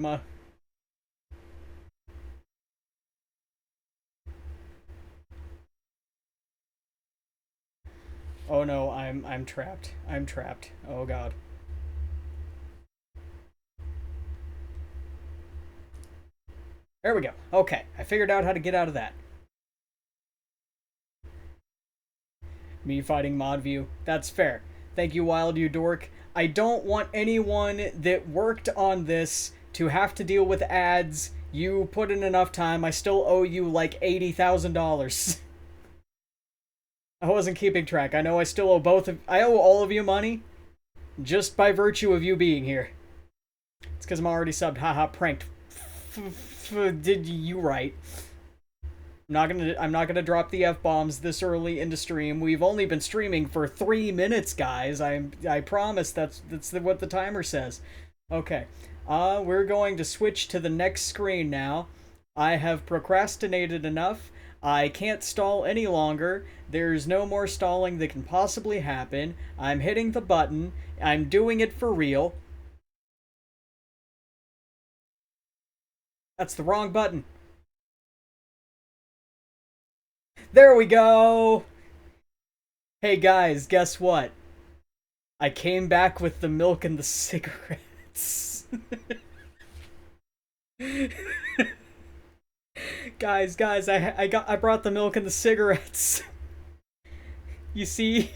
Dogma. Oh no, I'm trapped. I'm trapped. Oh god. There we go. Okay, I figured out how to get out of that. Me fighting mod view. That's fair. Thank you, Wild You Dork. I don't want anyone that worked on this to have to deal with ads. You put in enough time. I still owe you like $80,000. I wasn't keeping track. I know I still owe both of. I owe all of you money just by virtue of you being here. It's because I'm already subbed. Haha, pranked. Did you right? I'm not gonna drop the f bombs this early into stream. We've only been streaming for 3 minutes, guys. I promise that's what the timer says. Okay, we're going to switch to the next screen now. I have procrastinated enough. I can't stall any longer. There's no more stalling that can possibly happen. I'm hitting the button. I'm doing it for real. That's the wrong button. There we go! Hey guys, guess what? I came back with the milk and the cigarettes. guys, I brought the milk and the cigarettes. You see?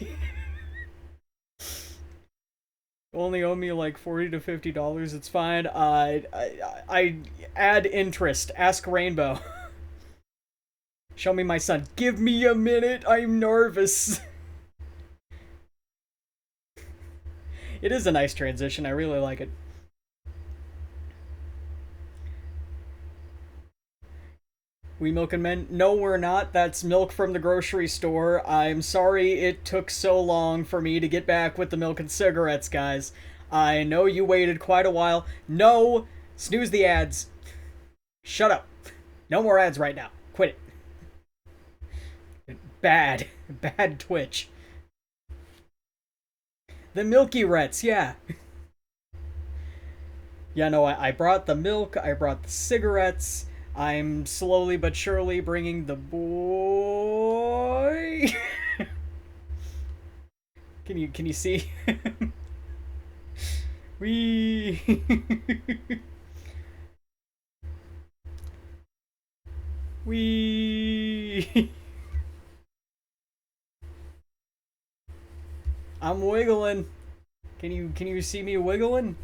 Only owe me like $40 to $50. It's fine. I add interest. Ask Rainbow. Show me my son. Give me a minute. I'm nervous. It is a nice transition. I really like it. We milking men? No, we're not. That's milk from the grocery store. I'm sorry it took so long for me to get back with the milk and cigarettes, guys. I know you waited quite a while. No! Snooze the ads. Shut up. No more ads right now. Quit it. Bad. Bad Twitch. The Milky Rets, yeah. Yeah, no, I brought the milk. I brought the cigarettes. I'm slowly but surely bringing the boy. Can you see? Wee. Wee. I'm wiggling. Can you see me wiggling?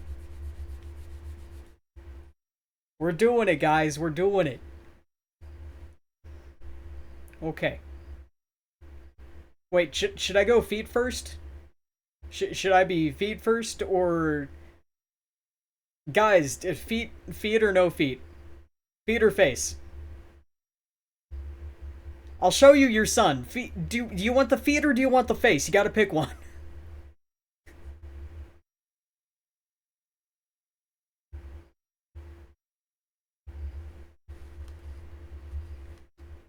We're doing it, guys. We're doing it. Okay. Wait, should I go feet first? Should I be feet first or guys? Feet or no feet? Feet or face? I'll show you your son. Feet. Do you want the feet or do you want the face? You got to pick one.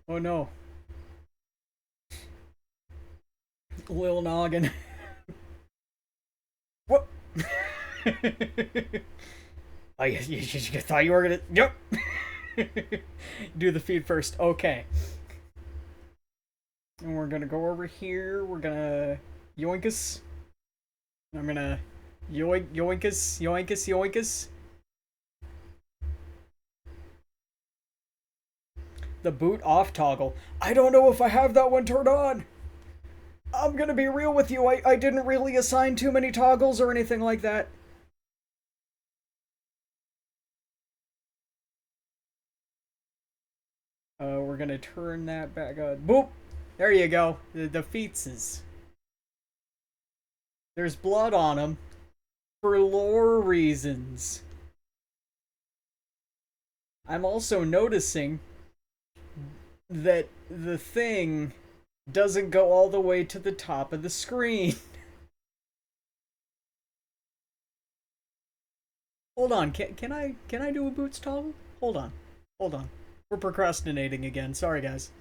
Oh no, Lil Noggin. What? Oh, you thought you were gonna. Yep. Do the feed first. Okay. And we're gonna go over here. We're gonna yoinkus. I'm gonna yoinkus. The boot off toggle. I don't know if I have that one turned on. I'm gonna be real with you. I didn't really assign too many toggles or anything like that. We're gonna turn that back on. Boop! There you go. The feetses. There's blood on them. For lore reasons. I'm also noticing that the thing doesn't go all the way to the top of the screen. Hold on, can I do a boots toggle? Hold on. Hold on. We're procrastinating again. Sorry guys.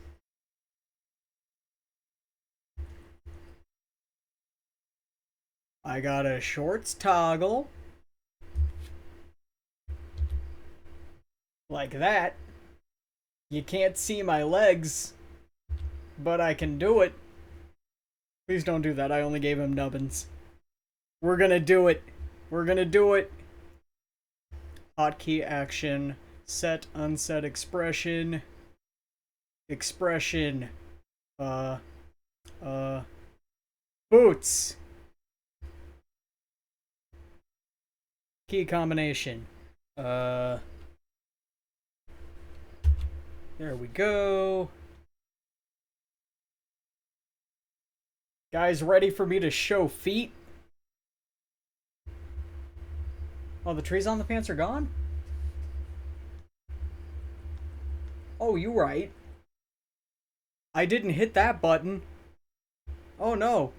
I got a shorts toggle. Like that. You can't see my legs, but I can do it. Please don't do that. I only gave him nubbins. We're gonna do it. We're gonna do it. Hotkey action. Set, unset expression. Expression. Boots. Key combination. There we go. Guys, ready for me to show feet? Oh, the trees on the pants are gone? Oh, you right. I didn't hit that button. Oh no.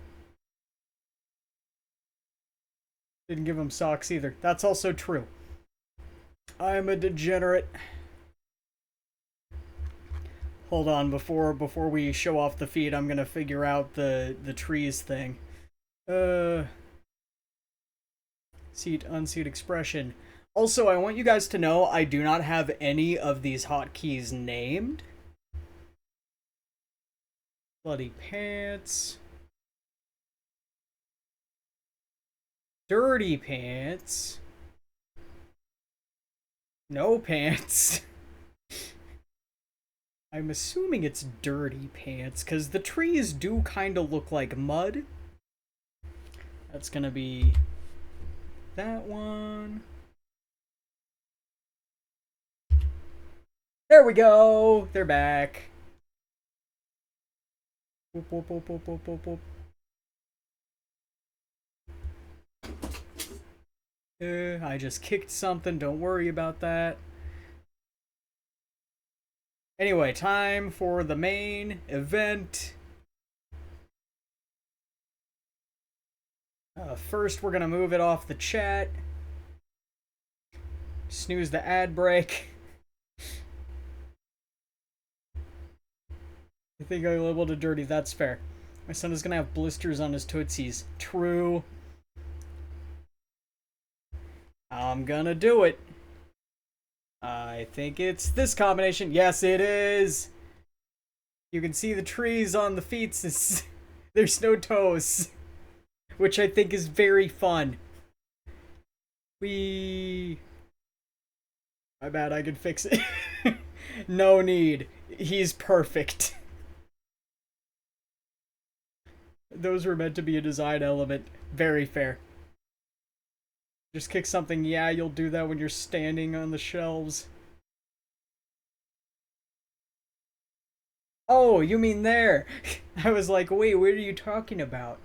Didn't give him socks either. That's also true. I'm a degenerate. Hold on, before we show off the feet, I'm gonna figure out the trees thing. Seat, unseat expression. Also, I want you guys to know I do not have any of these hotkeys named. Bloody pants. Dirty pants. No pants. I'm assuming it's dirty pants, because the trees do kind of look like mud. That's gonna be that one. There we go! They're back. Boop, boop, boop, boop, boop, boop, boop. I just kicked something, don't worry about that. Anyway, time for the main event. First, we're gonna move it off the chat. Snooze the ad break. I think I labeled it dirty, that's fair. My son is gonna have blisters on his tootsies. True. I'm gonna do it. I think it's this combination. Yes, it is. You can see the trees on the feet. There's no toes. Which I think is very fun. My bad, I could fix it. No need. He's perfect. Those were meant to be a design element. Very fair. Just kick something. Yeah, you'll do that when you're standing on the shelves. Oh, you mean there. I was like, wait, what are you talking about?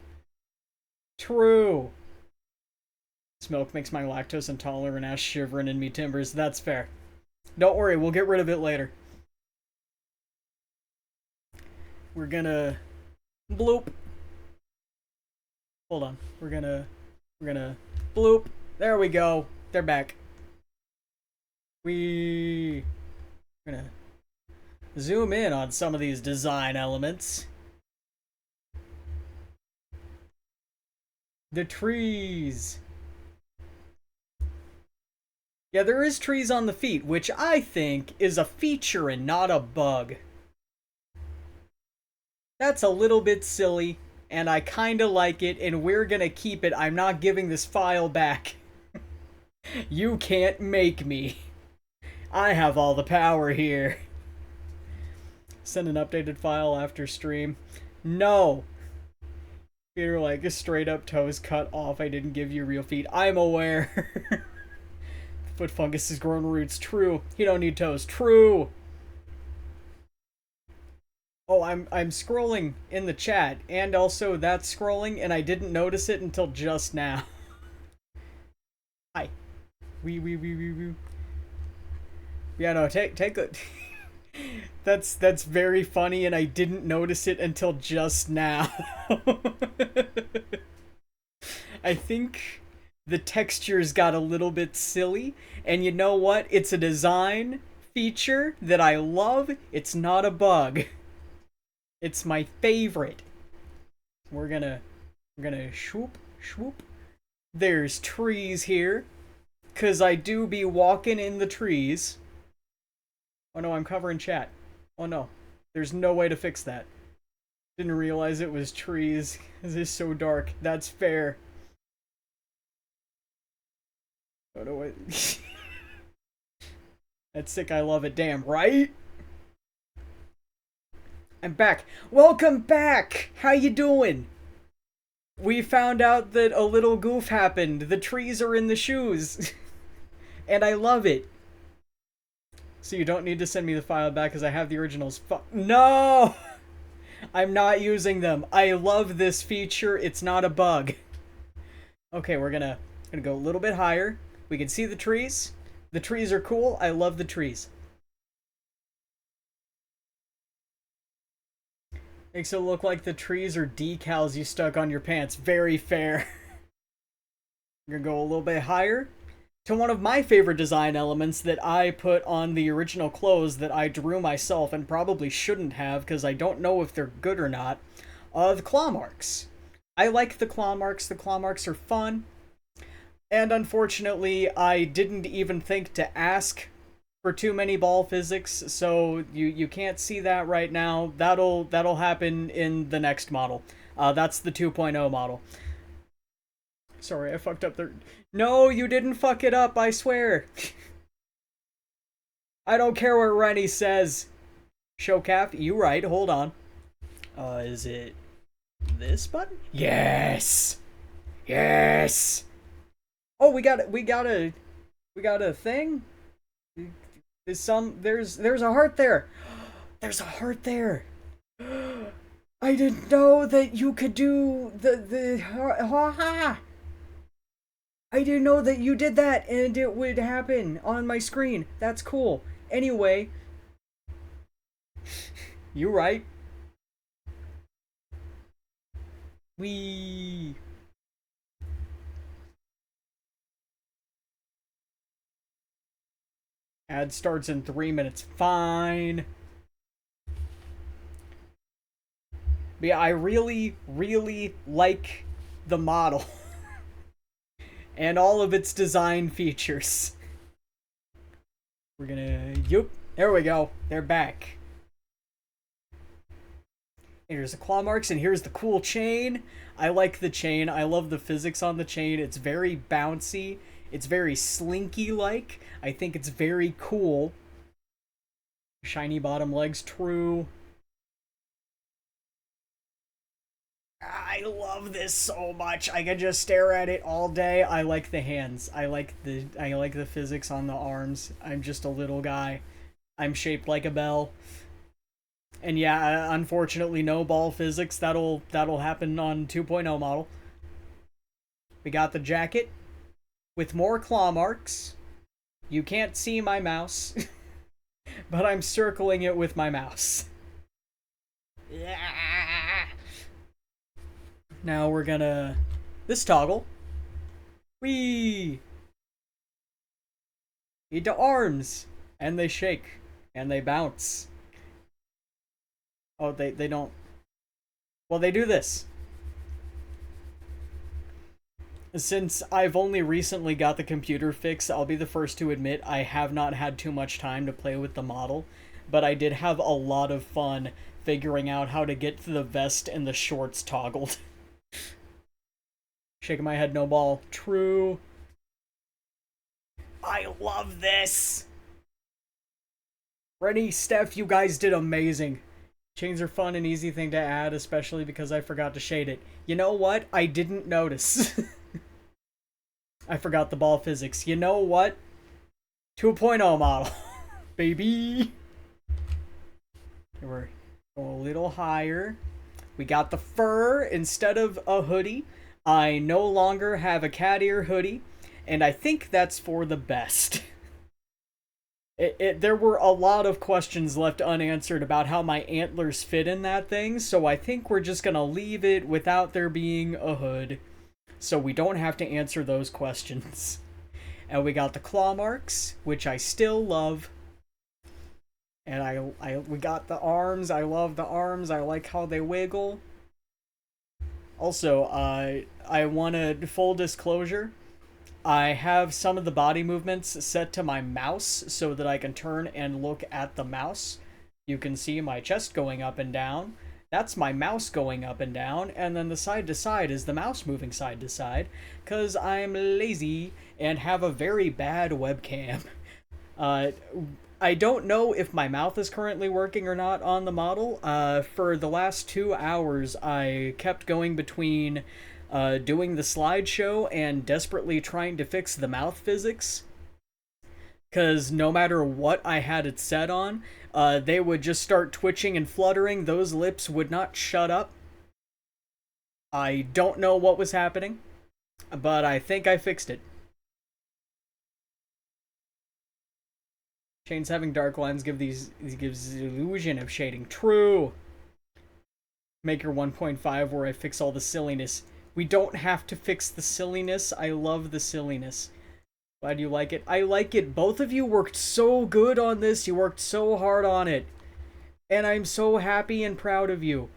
True. This milk makes my lactose intolerant ass shivering in me timbers. That's fair. Don't worry, we'll get rid of it later. We're gonna... bloop. Hold on. We're gonna bloop. There we go. They're back. We're gonna zoom in on some of these design elements. The trees. Yeah, there is trees on the feet, which I think is a feature and not a bug. That's a little bit silly, and I kinda like it, and we're gonna keep it. I'm not giving this file back. You can't make me. I have all the power here. Send an updated file after stream. No. You're like a straight up toes cut off. I didn't give you real feet. I'm aware. Foot fungus has grown roots. True. You don't need toes. True. Oh, I'm scrolling in the chat, and also that's scrolling, and I didn't notice it until just now. Hi. Wee. Yeah, no, take a... That's very funny, and I didn't notice it until just now. I think the textures got a little bit silly, and you know what? It's a design feature that I love. It's not a bug. It's my favorite. We're gonna swoop. There's trees here, 'cause I do be walking in the trees. Oh no, I'm covering chat. Oh no. There's no way to fix that. Didn't realize it was trees. This is so dark. That's fair. Oh no, wait. That's sick, I love it. Damn, right? I'm back. Welcome back! How you doing? We found out that a little goof happened. The trees are in the shoes. And I love it. So you don't need to send me the file back because I have the originals. No! I'm not using them. I love this feature. It's not a bug. Okay, we're gonna go a little bit higher. We can see the trees. The trees are cool. I love the trees. Makes it look like the trees are decals you stuck on your pants. Very fair. We're gonna go a little bit higher to one of my favorite design elements that I put on the original clothes that I drew myself and probably shouldn't have because I don't know if they're good or not. The claw marks. I like the claw marks. The claw marks are fun. And unfortunately, I didn't even think to ask for too many ball physics, so you can't see that right now. That'll happen in the next model. That's the 2.0 model. Sorry, I fucked up there. No, you didn't fuck it up, I swear. I don't care what Rennie says. Showcap, you right, hold on. Is it this button? Yes! Yes! Oh, we got a thing? There's a heart there. There's a heart there. I didn't know that you could do I didn't know that you did that and it would happen on my screen. That's cool. Anyway, you right. We ad starts in 3 minutes. Fine. But yeah, I really, really like the model. And all of its design features. We're gonna... Yup. There we go. They're back. Here's the claw marks, and here's the cool chain. I like the chain. I love the physics on the chain. It's very bouncy. It's very slinky-like. I think it's very cool. Shiny bottom legs, true. I love this so much. I can just stare at it all day. I like the hands. I like the physics on the arms. I'm just a little guy. I'm shaped like a bell. And yeah, unfortunately no ball physics. That'll happen on 2.0 model. We got the jacket with more claw marks. You can't see my mouse, but I'm circling it with my mouse. Yeah. Now we're gonna... This toggle. Whee! Need the arms. And they shake. And they bounce. Oh, they don't... Well, they do this. Since I've only recently got the computer fix, I'll be the first to admit I have not had too much time to play with the model. But I did have a lot of fun figuring out how to get the vest and the shorts toggled. Shaking my head, no ball. True. I love this. Rennie, Steph, you guys did amazing. Chains are fun and easy thing to add, especially because I forgot to shade it. You know what? I didn't notice. I forgot the ball physics. You know what? 2.0 model. Baby. We're going a little higher. We got the fur instead of a hoodie. I no longer have a cat ear hoodie, and I think that's for the best. There were a lot of questions left unanswered about how my antlers fit in that thing, so I think we're just gonna leave it without there being a hood, so we don't have to answer those questions. And we got the claw marks, which I still love. And we got the arms. I love the arms. I like how they wiggle. Also, I wanted full disclosure. I have some of the body movements set to my mouse so that I can turn and look at the mouse. You can see my chest going up and down. That's my mouse going up and down, and then the side to side is the mouse moving side to side, because I'm lazy and have a very bad webcam. Uh, I don't know if my mouth is currently working or not on the model. For the last 2 hours, I kept going between doing the slideshow and desperately trying to fix the mouth physics. Because no matter what I had it set on, they would just start twitching and fluttering. Those lips would not shut up. I don't know what was happening, but I think I fixed it. Chains having dark lines gives the illusion of shading. True. Maker 1.5 where I fix all the silliness. We don't have to fix the silliness. I love the silliness. Why do you like it? I like it. Both of you worked so good on this. You worked so hard on it. And I'm so happy and proud of you.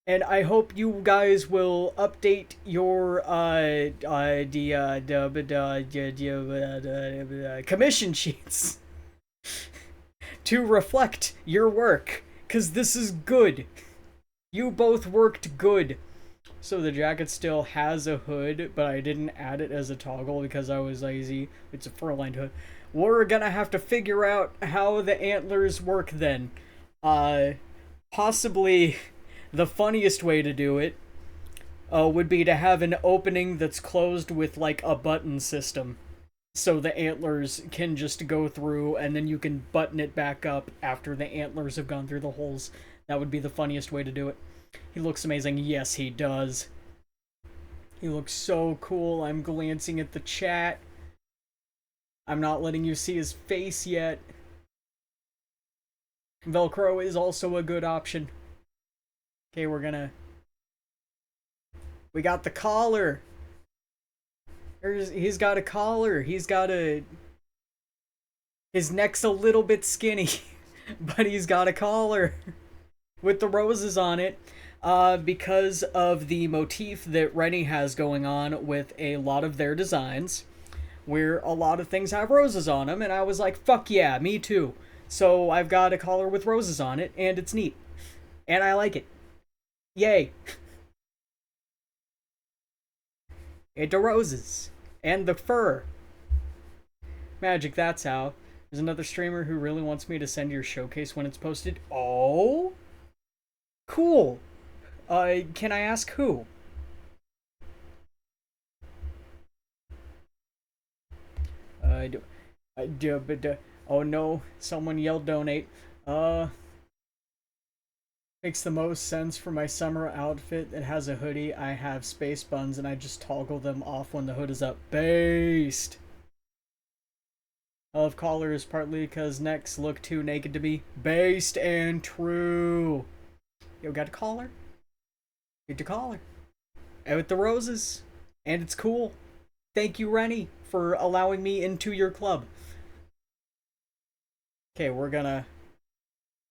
And I hope you guys will update your commission sheets to reflect your work, because this is good. You both worked good. So the jacket still has a hood, but I didn't add it as a toggle because I was lazy. It's a fur-lined hood. We're gonna have to figure out how the antlers work then. Possibly the funniest way to do it would be to have an opening that's closed with like a button system. So the antlers can just go through and then you can button it back up after the antlers have gone through the holes. That would be the funniest way to do it. He looks amazing. Yes, he does. He looks so cool. I'm glancing at the chat. I'm not letting you see his face yet. Velcro is also a good option. Okay, we got the collar. He's got a collar. He's got a... His neck's a little bit skinny, but he's got a collar with the roses on it. Because of the motif that Rennie has going on with a lot of their designs, where a lot of things have roses on them, and I was like, fuck yeah, me too. So I've got a collar with roses on it, and it's neat. And I like it. Yay. And the roses. And the fur. Magic, that's how. There's another streamer who really wants me to send your showcase when it's posted. Oh? Cool. Can I ask who? Oh no, someone yelled donate. Makes the most sense for my summer outfit that has a hoodie. I have space buns and I just toggle them off when the hood is up. Based. I love collars partly because necks look too naked to me. Based and true. Yo, got a collar? Get your collar. And with the roses. And it's cool. Thank you, Rennie, for allowing me into your club. Okay, we're gonna...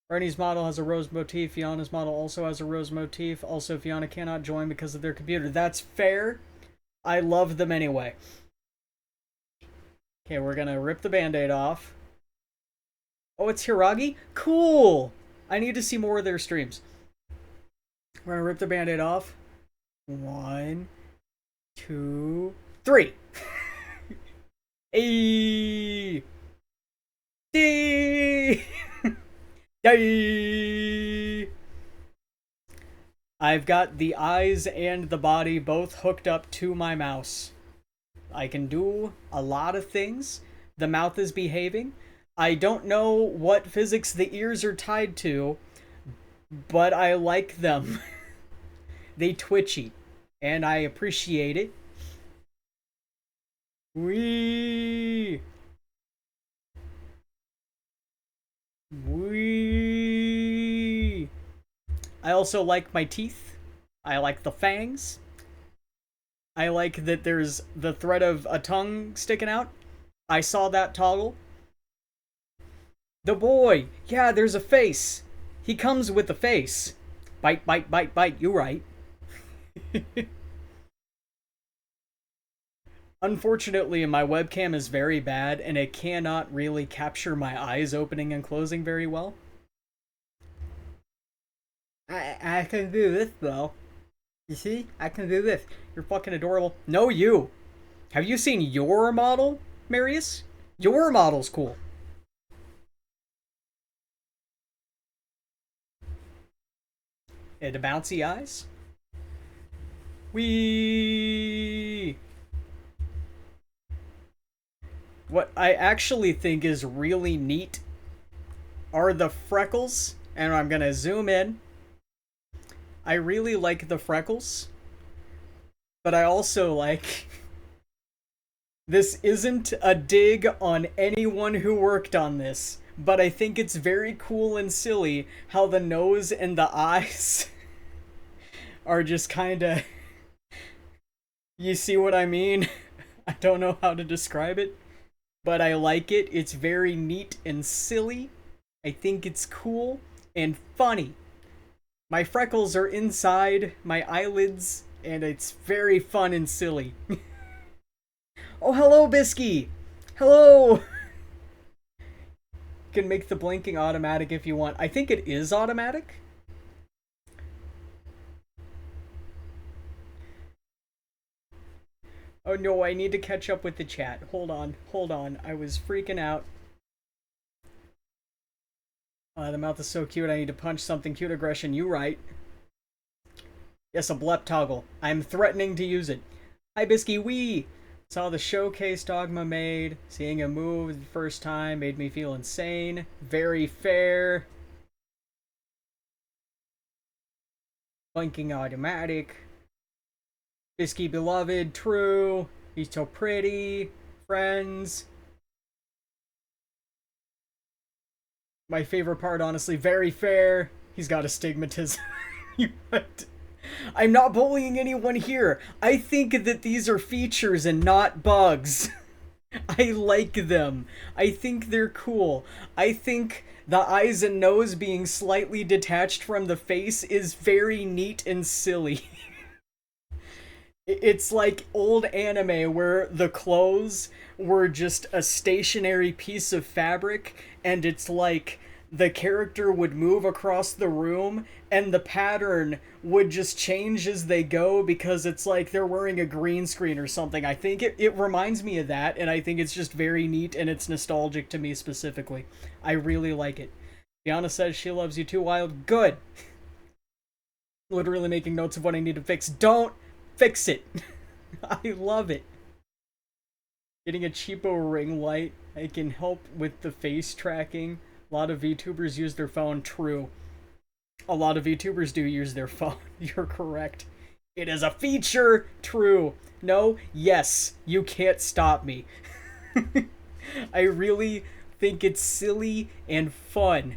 Rennie's model has a rose motif. Fiana's model also has a rose motif. Also, Fiona cannot join because of their computer. That's fair. I love them anyway. Okay, we're gonna rip the band-aid off. Oh, it's Hiragi? Cool! I need to see more of their streams. We're gonna rip the band-aid off. 1, 2, 3. Ayy! Dee! Yay! I've got the eyes and the body both hooked up to my mouse. I can do a lot of things. The mouth is behaving. I don't know what physics the ears are tied to, but I like them. They twitchy, and I appreciate it. Wee! Wee! I also like my teeth. I like the fangs. I like that there's the thread of a tongue sticking out. I saw that toggle. The boy! Yeah, there's a face. He comes with a face. Bite, bite, bite, bite. You right. Unfortunately, my webcam is very bad and it cannot really capture my eyes opening and closing very well. I can do this though. You see? I can do this. You're fucking adorable. No, you. Have you seen your model, Marius? Your model's cool. And the bouncy eyes. We. What I actually think is really neat are the freckles, and I'm gonna zoom in. I really like the freckles, but I also like. This isn't a dig on anyone who worked on this, but I think it's very cool and silly how the nose and the eyes are just kinda. You see what I mean? I don't know how to describe it, but I like it. It's very neat and silly. I think it's cool and funny. My freckles are inside my eyelids, and it's very fun and silly. Oh, hello, Bisky! Hello! You can make the blinking automatic if you want. I think it is automatic. Oh no, I need to catch up with the chat. Hold on, hold on. I was freaking out. The mouth is so cute, I need to punch something. Cute aggression, you right. Yes, a blep toggle. I'm threatening to use it. Hi, Bisky, wee! Saw the showcase Dogma made. Seeing him move the first time made me feel insane. Very fair. Blinking automatic. Bisky beloved, true. He's so pretty. Friends. My favorite part, honestly, very fair. He's got astigmatism. I'm not bullying anyone here. I think that these are features and not bugs. I like them. I think they're cool. I think the eyes and nose being slightly detached from the face is very neat and silly. It's like old anime where the clothes were just a stationary piece of fabric, and it's like the character would move across the room and the pattern would just change as they go because it's like they're wearing a green screen or something. I think it reminds me of that, and I think it's just very neat and it's nostalgic to me specifically. I really like it. Fiona says she loves you too, Wild. Good. Literally making notes of what I need to fix. Don't fix it. I love it. Getting a cheapo ring light. I can help with the face tracking. A lot of VTubers use their phone. True. A lot of VTubers do use their phone. You're correct. It is a feature. True. No. Yes. You can't stop me. I really think it's silly and fun.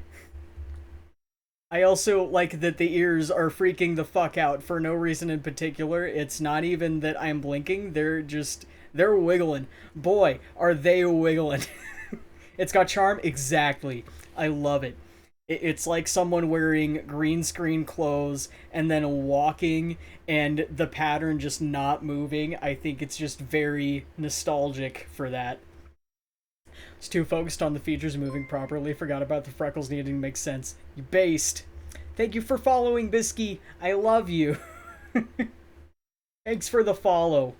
I also like that the ears are freaking the fuck out for no reason in particular. It's not even that I'm blinking. They're wiggling. Boy, are they wiggling. It's got charm. Exactly. I love it. It's like someone wearing green screen clothes and then walking and the pattern just not moving. I think it's just very nostalgic for that. Was too focused on the features moving properly, forgot about the freckles needing to make sense. You based. Thank you for following, Bisky. I love you. Thanks for the follow.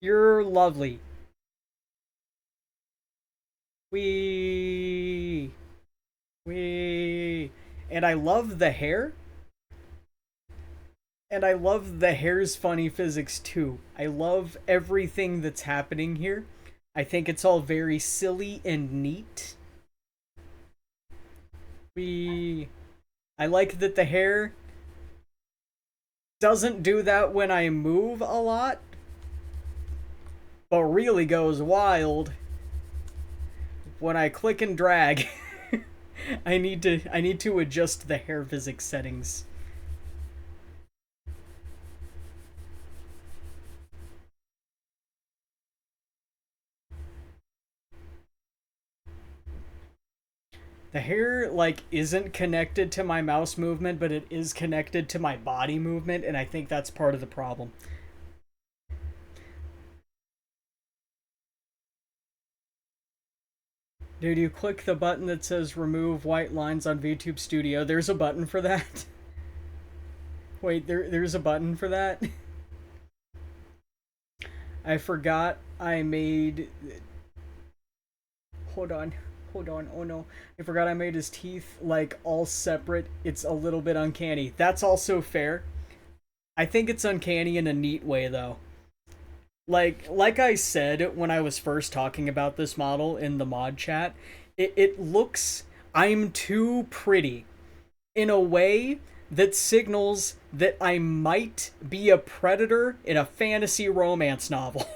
You're lovely. Wee. Wee. And I love the hair. And I love the hair's funny physics too. I love everything that's happening here. I think it's all very silly and neat. I like that the hair doesn't do that when I move a lot, but really goes wild when I click and drag. I need to adjust the hair physics settings. The hair, like, isn't connected to my mouse movement, but it is connected to my body movement, and I think that's part of the problem. Dude, you click the button that says remove white lines on VTube Studio. There's a button for that? Wait, there's a button for that? I forgot I made... Hold on. Hold on. Oh no. I forgot I made his teeth, like, all separate. It's a little bit uncanny. That's also fair. I think it's uncanny in a neat way, though. Like I said when I was first talking about this model in the mod chat, it looks... I'm too pretty. In a way that signals that I might be a predator in a fantasy romance novel.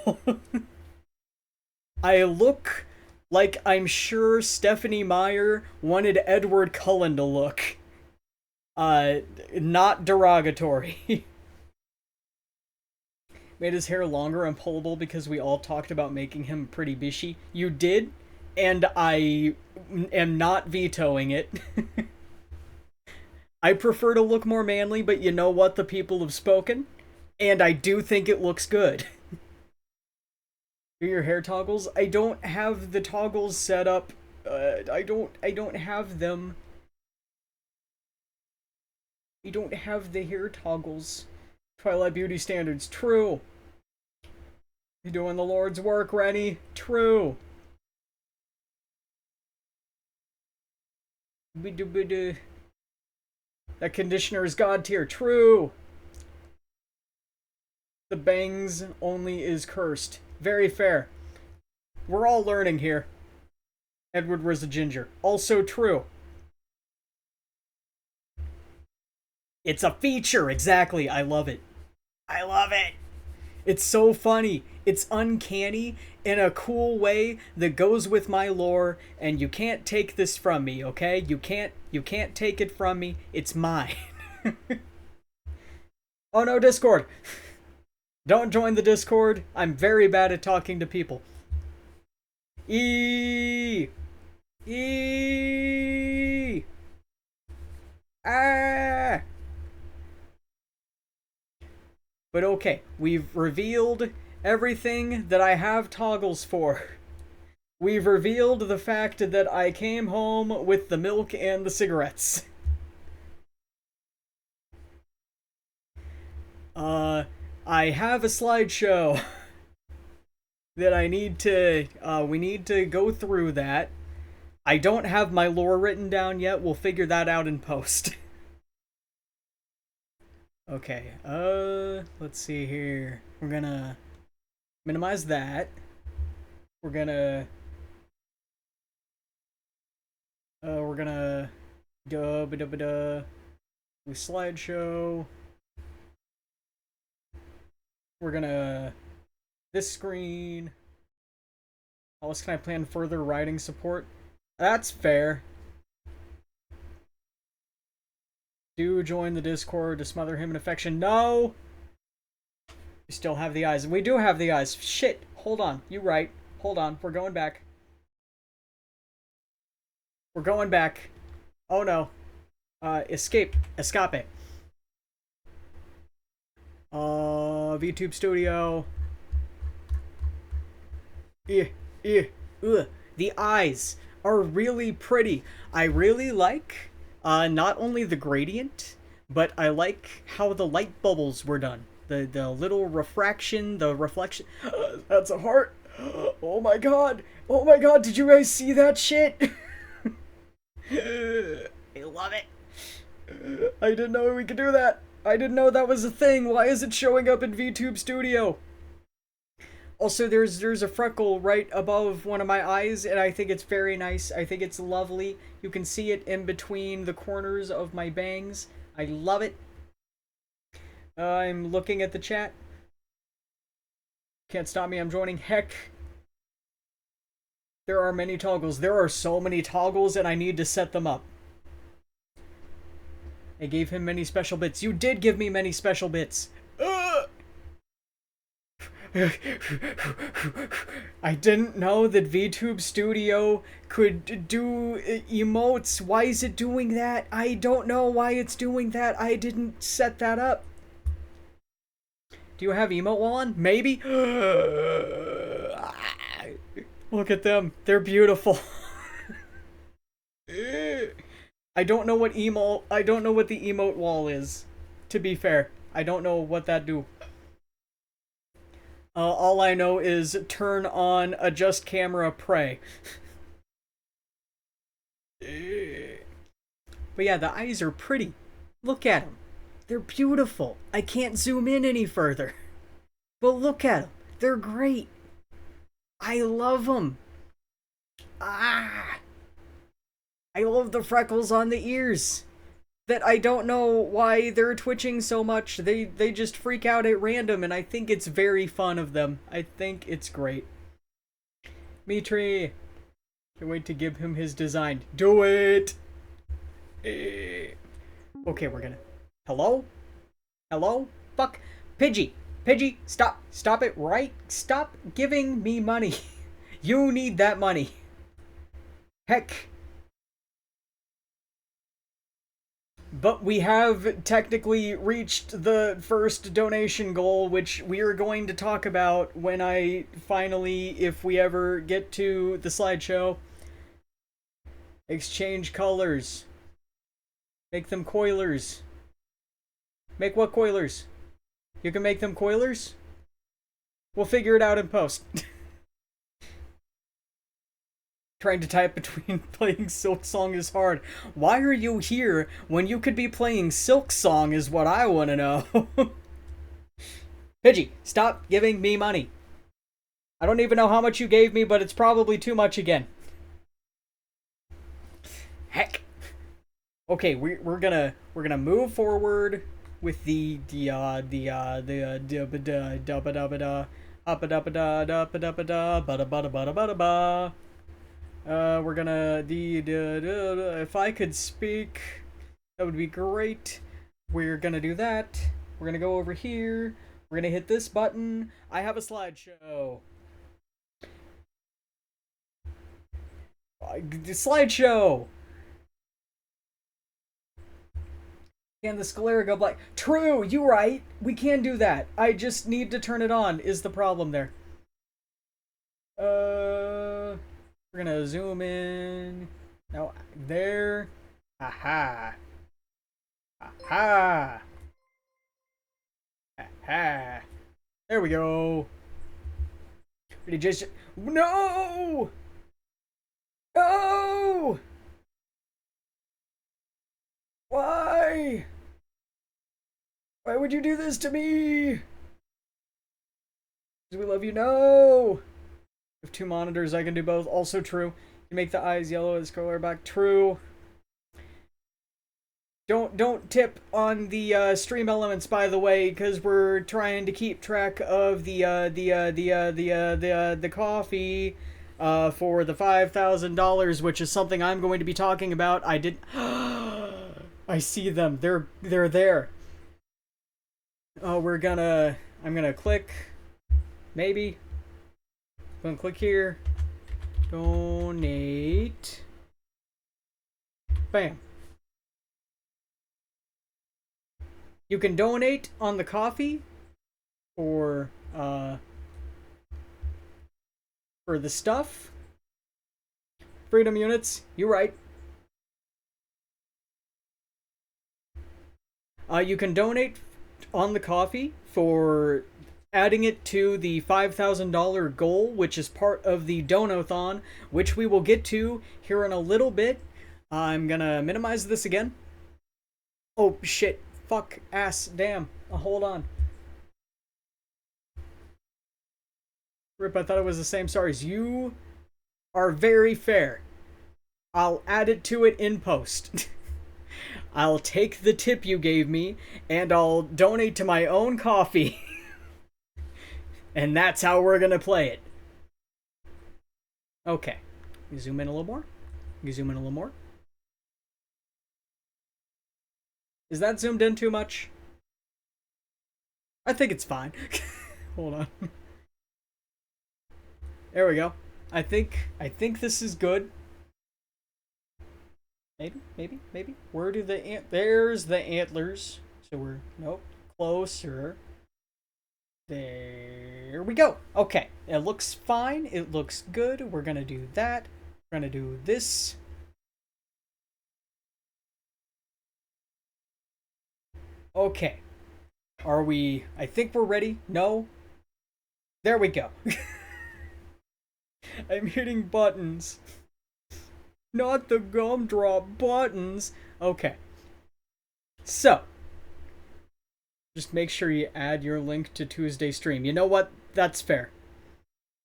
I look like I'm sure Stephanie Meyer wanted Edward Cullen to look. Not derogatory. Made his hair longer and pullable because we all talked about making him pretty bishy. You did, and I am not vetoing it. I prefer to look more manly, but you know what? The people have spoken, and I do think it looks good. Do your hair toggles? I don't have the toggles set up. I don't have them. I don't have the hair toggles. Twilight Beauty standards. True. You're doing the Lord's work, Rennie. True. That conditioner is god tier. True. The bangs only is cursed. Very fair. We're all learning here. Edward was a ginger. Also true. It's a feature. Exactly. I love it. I love it. It's so funny. It's uncanny in a cool way that goes with my lore, and you can't take this from me, okay? You can't take it from me. It's mine. Oh no, Discord. Don't join the Discord. I'm very bad at talking to people. Ah! But okay, we've revealed everything that I have toggles for. We've revealed the fact that I came home with the milk and the cigarettes. I have a slideshow that I need to, we need to go through that. I don't have my lore written down yet. We'll figure that out in post. Okay, let's see here. We're gonna minimize that. We're gonna do slideshow. We're gonna this screen. How else can I plan further writing support? That's fair. Do join the Discord to smother him in affection. No! We still have the eyes. We do have the eyes. Shit. Hold on. You right. Hold on. We're going back. We're going back. Oh no. Escape. Escape. VTube Studio. The eyes are really pretty. I really like not only the gradient, but I like how the light bubbles were done. The little refraction, the reflection. That's a heart. Oh my god. Oh my god, did you guys see that shit? I love it. I didn't know we could do that. I didn't know that was a thing. Why is it showing up in VTube Studio? Also, there's a freckle right above one of my eyes, and I think it's very nice. I think it's lovely. You can see it in between the corners of my bangs. I love it. I'm looking at the chat. Can't stop me, I'm joining. Heck. There are many toggles. There are so many toggles, and I need to set them up. I gave him many special bits. You did give me many special bits. I didn't know that VTube Studio could do emotes. Why is it doing that? I don't know why it's doing that. I didn't set that up. Do you have emote wall on? Maybe? Look at them. They're beautiful. I don't know what emo. I don't know what the emote wall is. To be fair, I don't know what that do. All I know is turn on adjust camera pray. But yeah, the eyes are pretty. Look at them. They're beautiful. I can't zoom in any further. But look at them. They're great. I love them. Ah! I love the freckles on the ears. That I don't know why they're twitching so much. They just freak out at random, and I think it's very fun of them. I think it's great. Mitri, can't wait to give him his design. Do it! Okay, we're gonna... Hello? Hello? Fuck. Pidgey! Pidgey, stop! Stop it right! Stop giving me money! You need that money! Heck! But we have technically reached the first donation goal, which we are going to talk about when I finally, if we ever get to the slideshow. Exchange colors. Make them coilers. Make what coilers? You can make them coilers? We'll figure it out in post. Trying to type between playing Silk Song is hard. Why are you here when you could be playing Silk Song is what I want to know. Pidgey, stop giving me money. I don't even know how much you gave me, but it's probably too much again. Heck. Okay, we're gonna move forward with the we're gonna if I could speak, that would be great. We're gonna do that. We're gonna go over here. We're gonna hit this button. I have a slideshow. Slideshow. And the sclera go black. True, you right. We can do that. I just need to turn it on. Is the problem there? We're gonna zoom in. Now there. Aha. Aha. Aha. There we go. Ready, just no. No. Why? Why would you do this to me? We love you. No. With two monitors, I can do both. Also true. You make the eyes yellow as color back. True. Don't tip on the stream elements, by the way, because we're trying to keep track of the coffee for the $5,000, which is something I'm going to be talking about. I did. I see them. They're there. Oh, I'm gonna click. Maybe. I'm gonna click here. Donate. Bam. You can donate on the coffee or for the stuff. Freedom units. You're right. You can donate on the coffee for adding it to the $5,000 goal, which is part of the Dono-thon, which we will get to here in a little bit. I'm gonna minimize this again. Oh, shit. Fuck. Ass. Damn. Hold on. Rip, I thought it was the same stars. You are very fair. I'll add it to it in post. I'll take the tip you gave me, and I'll donate to my own coffee. And that's how we're gonna play it. Okay. You zoom in a little more. You zoom in a little more. Is that zoomed in too much? I think it's fine. Hold on. There we go. I think this is good. Maybe. Where do there's the antlers. So we're, nope, closer. There we go. Okay, it looks fine. It looks good. We're gonna do that. We're gonna do this. Okay. Are we... I think we're ready. No? There we go. I'm hitting buttons. Not the gumdrop buttons. Okay. So. Just make sure you add your link to Tuesday stream. You know what? That's fair.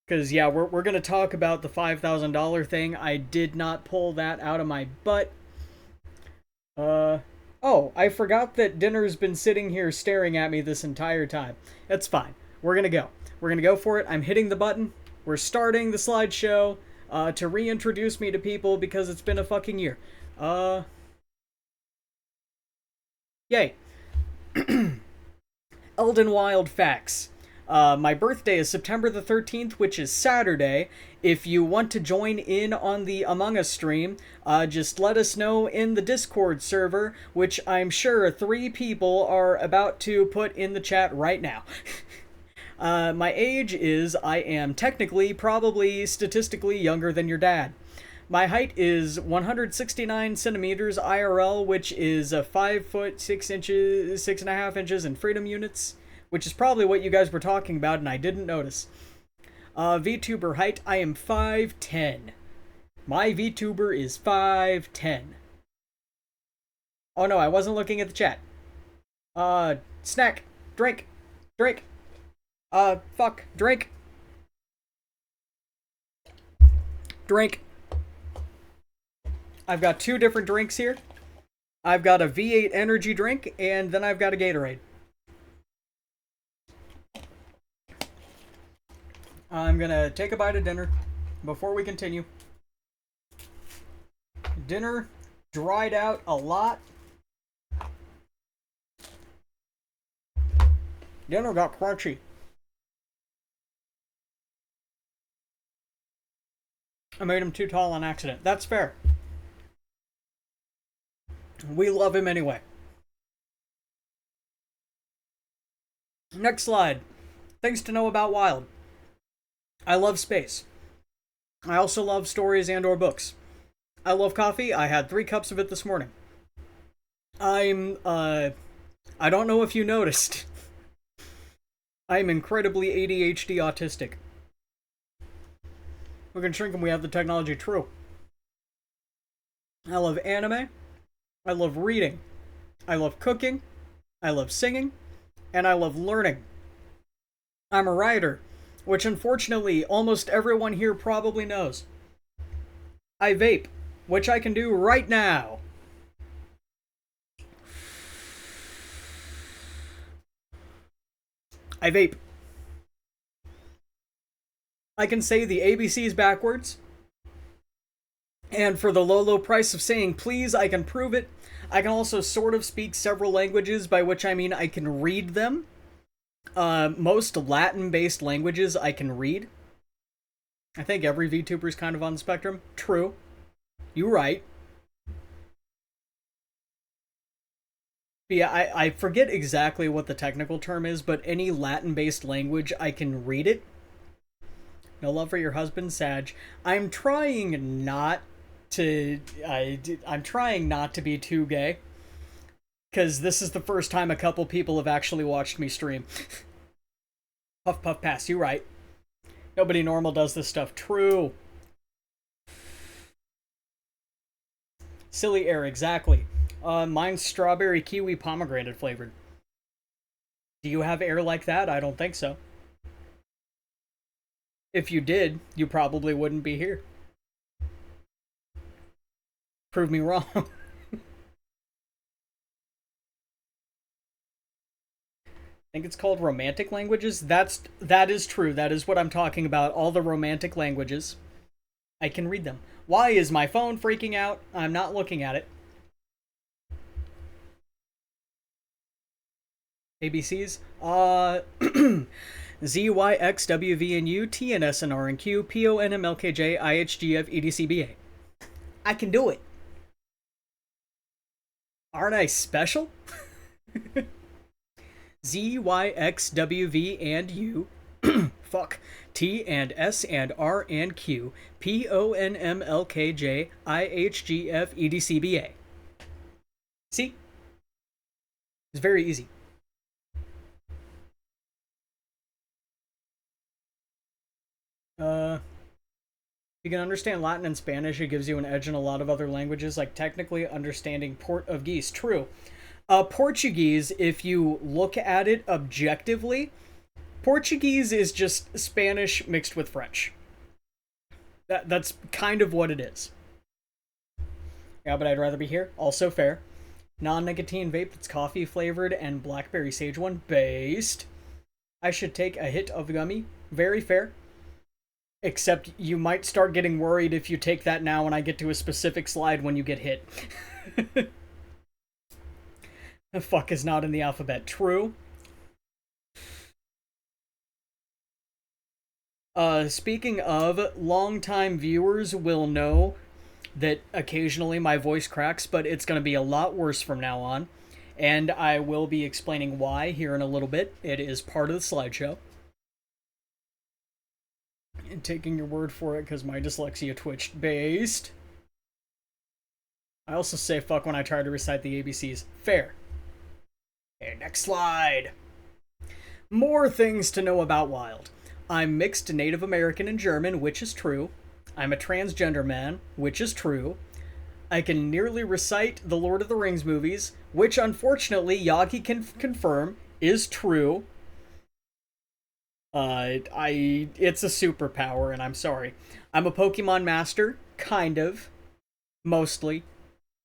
Because, yeah, we're going to talk about the $5,000 thing. I did not pull that out of my butt. Oh, I forgot that Dinner's been sitting here staring at me this entire time. That's fine. We're going to go. We're going to go for it. I'm hitting the button. We're starting the slideshow to reintroduce me to people because it's been a fucking year. Yay. Elden Wild facts. My birthday is September the 13th, which is Saturday. If you want to join in on the Among Us stream, just let us know in the Discord server, which I'm sure 3 people are about to put in the chat right now. My age is, I am technically, probably, statistically younger than your dad. My height is 169 centimeters IRL, which is 5 foot 6 inches, 6.5 inches in freedom units, which is probably what you guys were talking about and I didn't notice. VTuber height, I am 5'10". My VTuber is 5'10". Oh no, I wasn't looking at the chat. Snack, drink, drink. Fuck, drink. Drink. I've got 2 different drinks here. I've got a V8 energy drink, and then I've got a Gatorade. I'm gonna take a bite of dinner before we continue. Dinner dried out a lot. Dinner got crunchy. I made him too tall on accident. That's fair. We love him anyway. Next slide. Things to know about Wild. I love space. I also love stories and or books. I love coffee. I had 3 cups of it this morning. I don't know if you noticed. I'm incredibly ADHD autistic. We can shrink them, we have the technology, true. I love anime. I love reading. I love cooking. I love singing. And I love learning. I'm a writer, which unfortunately almost everyone here probably knows. I vape, which I can do right now. I vape. I can say the ABCs backwards. And for the low price of saying please, I can prove it. I can also sort of speak several languages, by which I mean I can read them. Most Latin-based languages I can read. I think every VTuber's kind of on the spectrum. True. You're right. But yeah, I forget exactly what the technical term is, but any Latin-based language, I can read it. No love for your husband, Sag. I'm trying not to... I'm trying not to be too gay. Because this is the first time a couple people have actually watched me stream. Puff, puff, pass. You right. Nobody normal does this stuff. True. Silly air, exactly. Mine's strawberry, kiwi, pomegranate flavored. Do you have air like that? I don't think so. If you did, you probably wouldn't be here. Prove me wrong. I think it's called romantic languages. That is true. That is what I'm talking about. All the romantic languages. I can read them. Why is my phone freaking out? I'm not looking at it. ABCs? Z, Y, X, W, V, and U, T, N, S, N, R, and Q, P, O, N, M, L, K, J, I, H, G, F, E, D, C, B, A. I can do it. Aren't I special? Z, Y, X, W, V, and U. Fuck. T, and S, and R, and Q. P, O, N, M, L, K, J, I, H, G, F, E, D, C, B, A. See? It's very easy. You can understand Latin and Spanish. It gives you an edge in a lot of other languages, like technically understanding Port of Geese. True. Portuguese, if you look at it objectively, Portuguese is just Spanish mixed with French. That's kind of what it is. Yeah, but I'd rather be here. Also fair. Non-nicotine vape that's coffee flavored and blackberry sage one based. I should take a hit of gummy. Very fair. Except you might start getting worried if you take that now and I get to a specific slide when you get hit. The fuck is not in the alphabet. True. Speaking of, longtime viewers will know that occasionally my voice cracks, but it's going to be a lot worse from now on. And I will be explaining why here in a little bit. It is part of the slideshow. And taking your word for it because my dyslexia twitched based. I also say fuck when I try to recite the ABCs. Fair. Okay, next slide. More things to know about Wild. I'm mixed Native American and German, which is true. I'm a transgender man, which is true. I can nearly recite the Lord of the Rings movies, which unfortunately Yagi can confirm is true. It's a superpower, and I'm sorry. I'm a Pokemon master, kind of, mostly,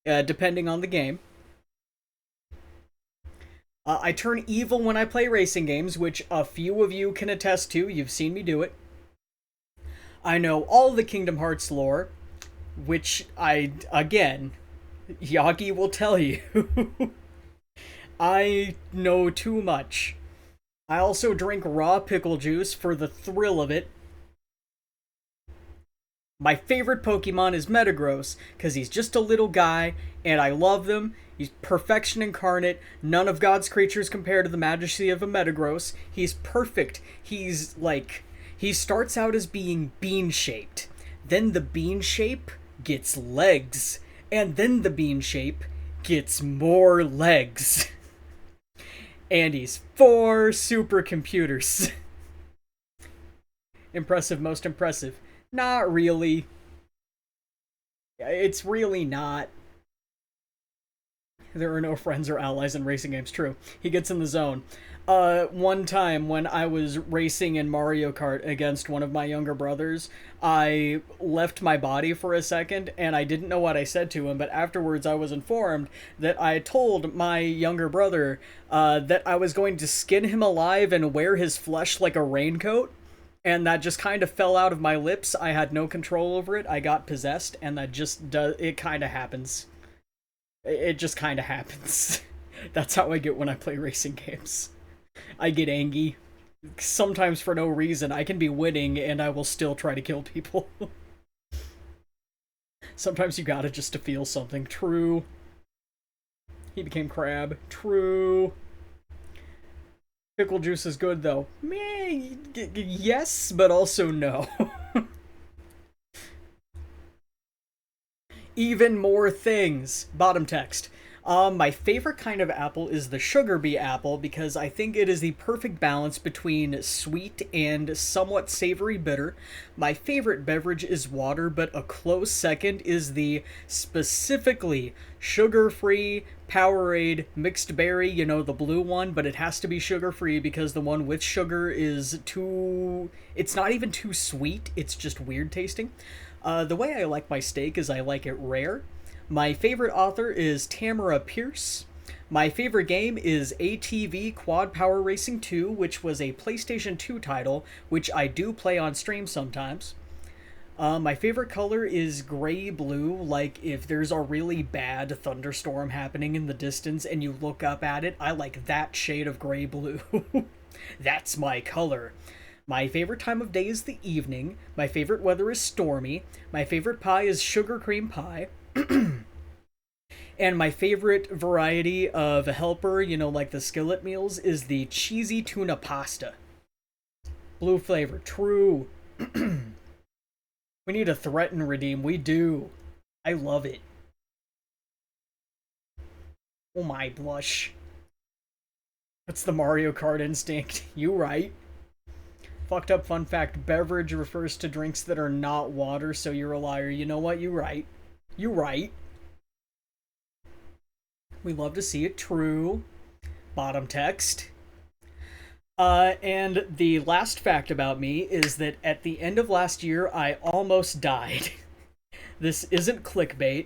depending on the game. I turn evil when I play racing games, which a few of you can attest to. You've seen me do it. I know all the Kingdom Hearts lore, which again, Yagi will tell you. I know too much. I also drink raw pickle juice for the thrill of it. My favorite Pokemon is Metagross, because he's just a little guy, and I love them. He's perfection incarnate. None of God's creatures compare to the majesty of a Metagross. He's perfect. He's like... He starts out as being bean-shaped. Then the bean shape gets legs. And then the bean shape gets more legs. And he's 4 supercomputers. Impressive, most impressive. Not really. It's really not. There are no friends or allies in racing games. True. He gets in the zone. One time when I was racing in Mario Kart against one of my younger brothers, I left my body for a second and I didn't know what I said to him, but afterwards I was informed that I told my younger brother that I was going to skin him alive and wear his flesh like a raincoat. And that just kind of fell out of my lips. I had no control over it. I got possessed, and that just does. It kind of happens. It just kind of happens. That's how I get when I play racing games. I get angry. Sometimes for no reason. I can be winning, and I will still try to kill people. Sometimes you gotta just to feel something. True. He became crab. True. Pickle juice is good, though. Meh, yes, but also no. Even more things. Bottom text. My favorite kind of apple is the sugar bee apple because I think it is the perfect balance between sweet and somewhat savory bitter. My favorite beverage is water, but a close second is the specifically sugar-free Powerade mixed berry, you know, the blue one, but it has to be sugar-free because the one with sugar is too... It's not even too sweet, it's just weird tasting. The way I like my steak is I like it rare. My favorite author is Tamara Pierce. My favorite game is ATV Quad Power Racing 2, which was a PlayStation 2 title, which I do play on stream sometimes. My favorite color is gray-blue, like if there's a really bad thunderstorm happening in the distance and you look up at it, I like that shade of gray-blue. That's my color. My favorite time of day is the evening. My favorite weather is stormy. My favorite pie is sugar cream pie. And my favorite variety of helper, you know, like the skillet meals, is the cheesy tuna pasta. Blue flavor. True. We need a threat and redeem. We do. I love it. Oh my blush. That's the Mario Kart instinct. You right. Fucked up fun fact, beverage refers to drinks that are not water, so you're a liar. You know what? You right. You right. We love to see it true. Bottom text. And the last fact about me is that at the end of last year, I almost died. This isn't clickbait,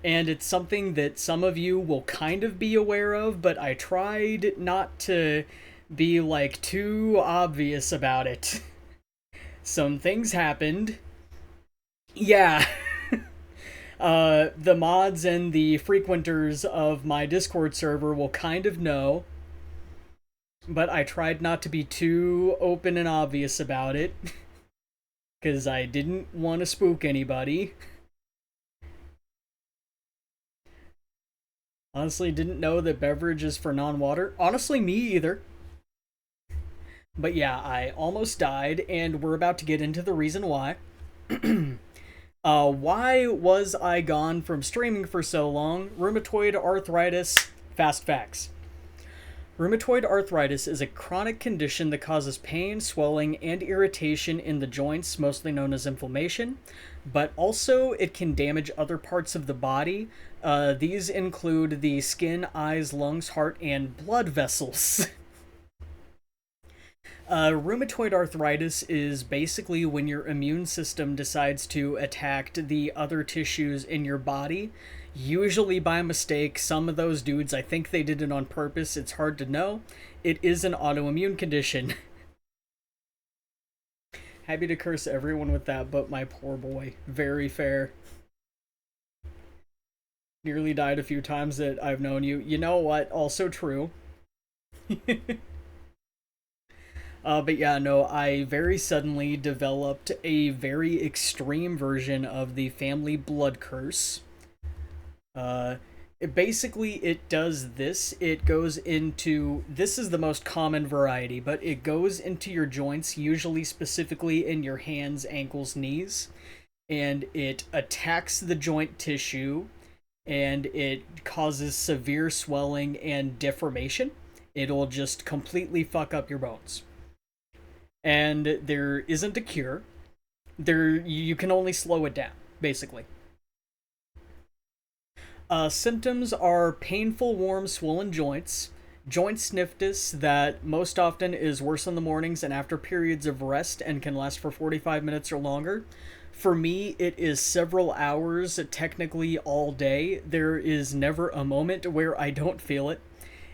and it's something that some of you will kind of be aware of, but I tried not to be like too obvious about it. Some things happened. Yeah. The mods and the frequenters of my Discord server will kind of know, but I tried not to be too open and obvious about it because I didn't want to spook anybody. Honestly, didn't know that beverage is for non-water. Honestly, me either. But yeah, I almost died, and we're about to get into the reason why. Why was I gone from streaming for so long? Rheumatoid arthritis. Fast facts. Rheumatoid arthritis is a chronic condition that causes pain, swelling, and irritation in the joints, mostly known as inflammation, but also it can damage other parts of the body. These include the skin, eyes, lungs, heart, and blood vessels. Rheumatoid arthritis is basically when your immune system decides to attack the other tissues in your body, usually by mistake. Some of those dudes, I think they did it on purpose. It's hard to know. It is an autoimmune condition. Happy to curse everyone with that, but my poor boy. Very fair. Nearly died a few times that I've known you. You know what? Also true. But yeah, no, I very suddenly developed a very extreme version of the family blood curse. Uh, it does this. It goes into, this is the most common variety, but it goes into your joints, usually specifically in your hands, ankles, knees, and it attacks the joint tissue, and it causes severe swelling and deformation. It'll just completely fuck up your bones. And there isn't a cure. You can only slow it down, basically. Symptoms are painful, warm, swollen joints, joint stiffness that most often is worse in the mornings and after periods of rest and can last for 45 minutes or longer. For me, it is several hours, technically all day. There is never a moment where I don't feel it.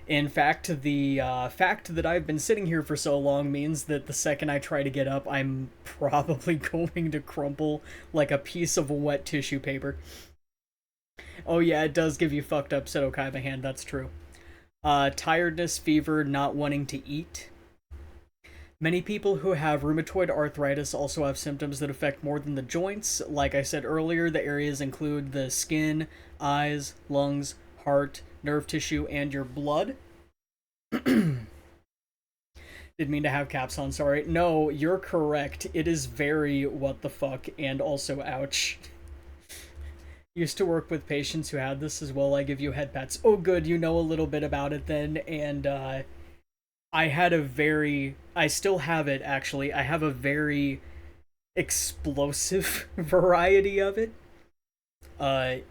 In fact, the fact that I've been sitting here for so long means that the second I try to get up, I'm probably going to crumple like a piece of wet tissue paper. Oh yeah, it does give you fucked up Seto hand, that's true. Tiredness, fever, not wanting to eat. Many people who have rheumatoid arthritis also have symptoms that affect more than the joints. Like I said earlier, the areas include the skin, eyes, lungs, heart, nerve tissue, and your blood. Didn't mean to have caps on, sorry. No, you're correct. It is very what the fuck and also ouch. Used to work with patients who had this as well. I give you head pats. Oh, good, you know a little bit about it then. And I still have it actually. I have a very explosive variety of it.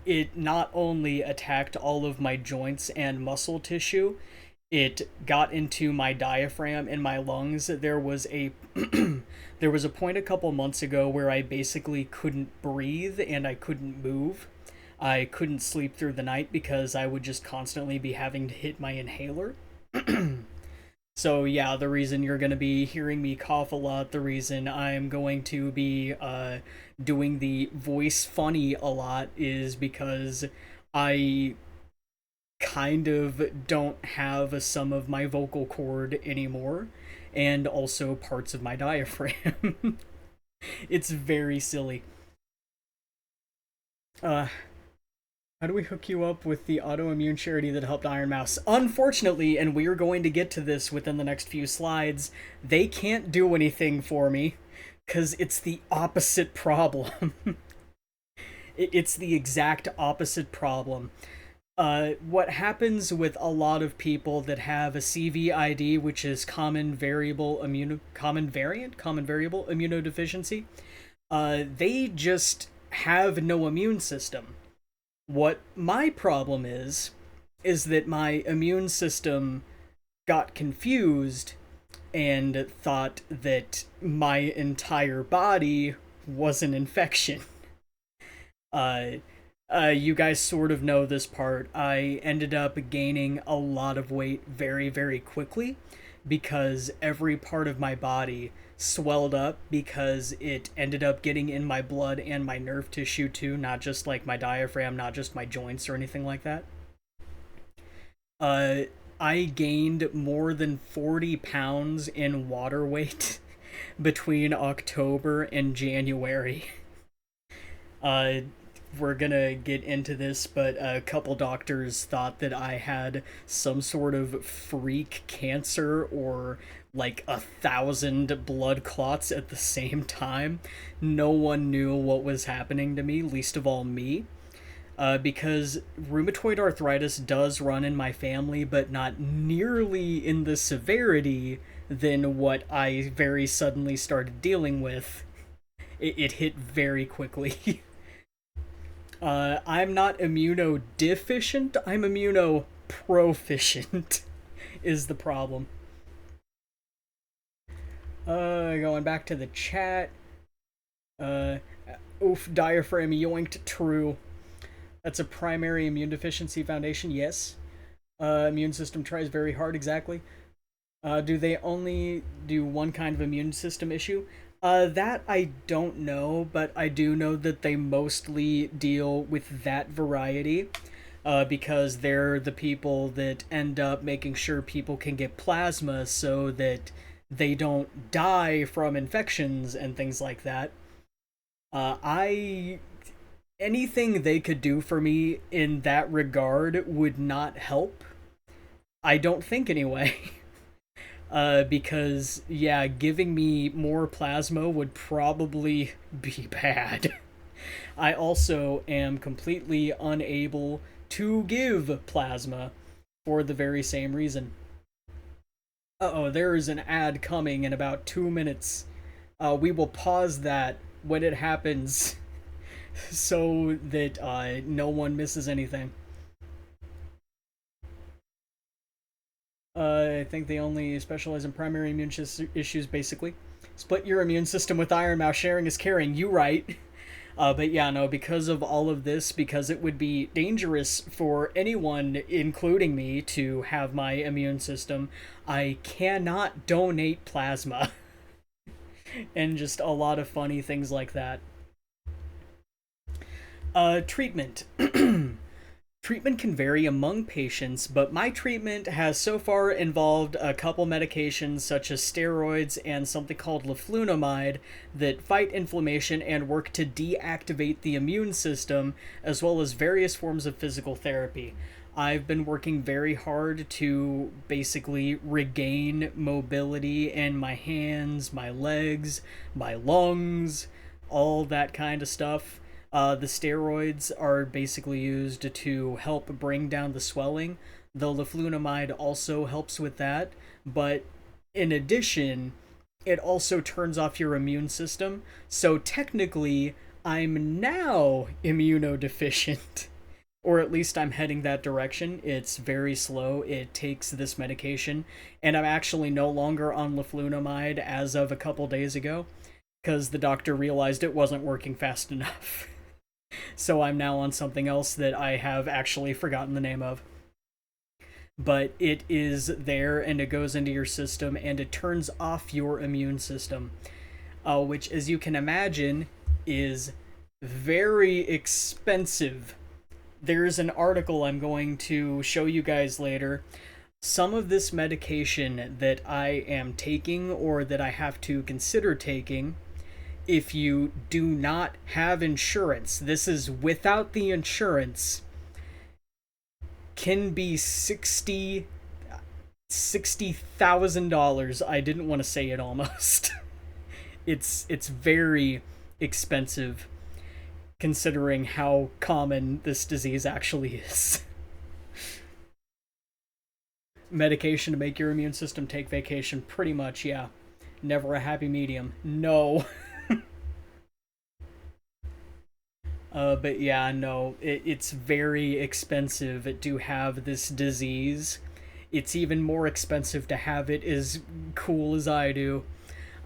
It not only attacked all of my joints and muscle tissue, it got into my diaphragm and my lungs. There was a there was a point a couple months ago where I basically couldn't breathe and I couldn't move. I couldn't sleep through the night because I would just constantly be having to hit my inhaler. So yeah, the reason you're going to be hearing me cough a lot, the reason I'm going to be doing the voice funny a lot is because I kind of don't have some of my vocal cord anymore, and also parts of my diaphragm. It's very silly. How do we hook you up with the autoimmune charity that helped Iron Mouse? Unfortunately, and we are going to get to this within the next few slides, they can't do anything for me, because it's the opposite problem. It's the exact opposite problem. What happens with a lot of people that have a CVID, which is common variable immunodeficiency, they just have no immune system. What my problem is that my immune system got confused and thought that my entire body was an infection. Uh, you guys sort of know this part. I ended up gaining a lot of weight very, very quickly because every part of my body swelled up because it ended up getting in my blood and my nerve tissue too, not just like my diaphragm, not just my joints or anything like that. Uh, I gained more than 40 pounds in water weight between October and January. Uh, we're gonna get into this, but a couple doctors thought that I had some sort of freak cancer or like 1,000 blood clots at the same time. No one knew what was happening to me, least of all me. Because rheumatoid arthritis does run in my family, but not nearly in the severity than what I very suddenly started dealing with. It hit very quickly. I'm not immunodeficient, I'm immunoproficient, is the problem. Going back to the chat. Uh, Oof, diaphragm yoinked, true. That's a primary immune deficiency foundation, yes. Immune system tries very hard, exactly. Do they only do one kind of immune system issue? That I don't know, but I do know that they mostly deal with that variety. Because they're the people that end up making sure people can get plasma so that they don't die from infections and things like that. I Anything they could do for me in that regard would not help. I don't think anyway. Because yeah, giving me more plasma would probably be bad. I also am completely unable to give plasma for the very same reason. Uh-oh, there is an ad coming in about 2 minutes. We will pause that when it happens so that no one misses anything. I think they only specialize in primary immune issues, basically. Split your immune system with Iron Mouse. Sharing is caring. You right. But yeah, no, because of all of this, because it would be dangerous for anyone, including me, to have my immune system, I cannot donate plasma. And just a lot of funny things like that. Treatment. Treatment can vary among patients, but my treatment has so far involved a couple medications such as steroids and something called leflunomide that fight inflammation and work to deactivate the immune system, as well as various forms of physical therapy. I've been working very hard to basically regain mobility in my hands, my legs, my lungs, all that kind of stuff. The steroids are basically used to help bring down the swelling. The leflunomide also helps with that, but in addition, it also turns off your immune system. So technically, I'm now immunodeficient. Or at least I'm heading that direction. It's very slow. It takes this medication, and I'm actually no longer on leflunomide as of a couple days ago, because the doctor realized it wasn't working fast enough. So I'm now on something else that I have actually forgotten the name of. But it is there and it goes into your system and it turns off your immune system, which, as you can imagine, is very expensive. There's an article I'm going to show you guys later. Some of this medication that I am taking or that I have to consider taking, if you do not have insurance, this is without the insurance, can be $60,000. I didn't want to say it almost. It's very expensive considering how common this disease actually is. Medication to make your immune system take vacation, pretty much, yeah. Never a happy medium. No. But yeah, no, it's very expensive to have this disease. It's even more expensive to have it as cool as I do.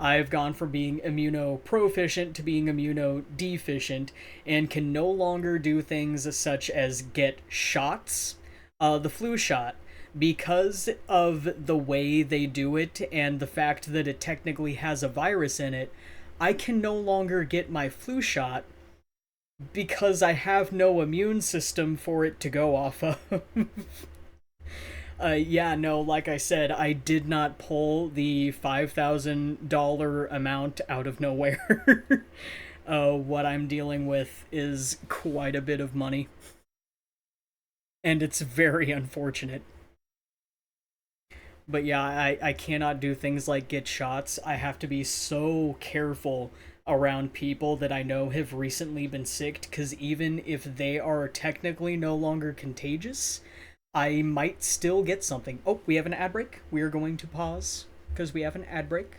I've gone from being immunoproficient to being immunodeficient and can no longer do things such as get shots, the flu shot, because of the way they do it and the fact that it technically has a virus in it. I can no longer get my flu shot because I have no immune system for it to go off of. Yeah, no, like I said, I did not pull the $5,000 amount out of nowhere. What I'm dealing with is quite a bit of money, and it's very unfortunate. But yeah, I cannot do things like get shots. I have to be so careful around people that I know have recently been sick, because even if they are technically no longer contagious, I might still get something. Oh, we have an ad break. We are going to pause because we have an ad break.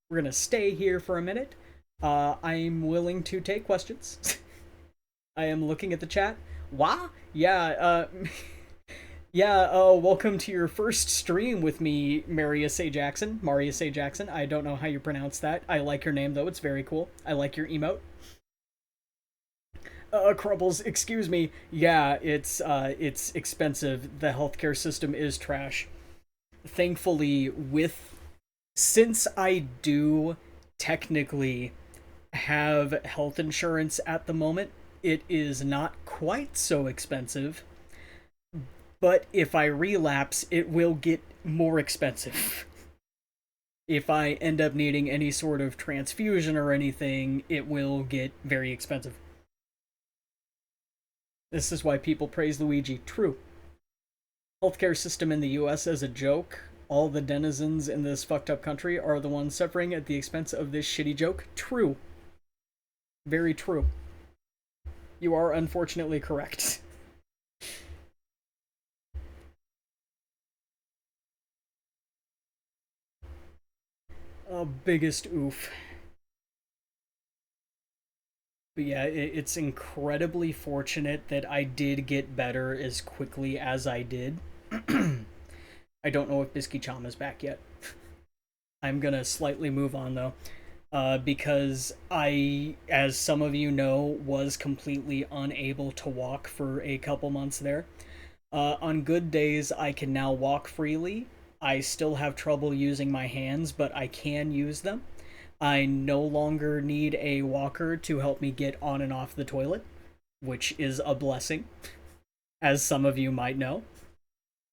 We're going to stay here for a minute. I'm willing to take questions. I am looking at the chat. Wah? Yeah, yeah, welcome to your first stream with me, Marius A. Jackson. Marius A. Jackson. I don't know how you pronounce that. I like your name, though. It's very cool. I like your emote. Crumbles, excuse me. Yeah, it's expensive. The healthcare system is trash. Thankfully, since I do technically have health insurance at the moment, it is not quite so expensive. But if I relapse, it will get more expensive. If I end up needing any sort of transfusion or anything, it will get very expensive. This is why people praise Luigi. True. Healthcare system in the US as a joke. All the denizens in this fucked up country are the ones suffering at the expense of this shitty joke. True. Very true. You are unfortunately correct. Biggest oof. But yeah, it's incredibly fortunate that I did get better as quickly as I did. I don't know if Bisky Cham is back yet. I'm gonna slightly move on though. Because I, as some of you know, was completely unable to walk for a couple months there. On good days, I can now walk freely. I still have trouble using my hands, but I can use them. I no longer need a walker to help me get on and off the toilet, which is a blessing, as some of you might know.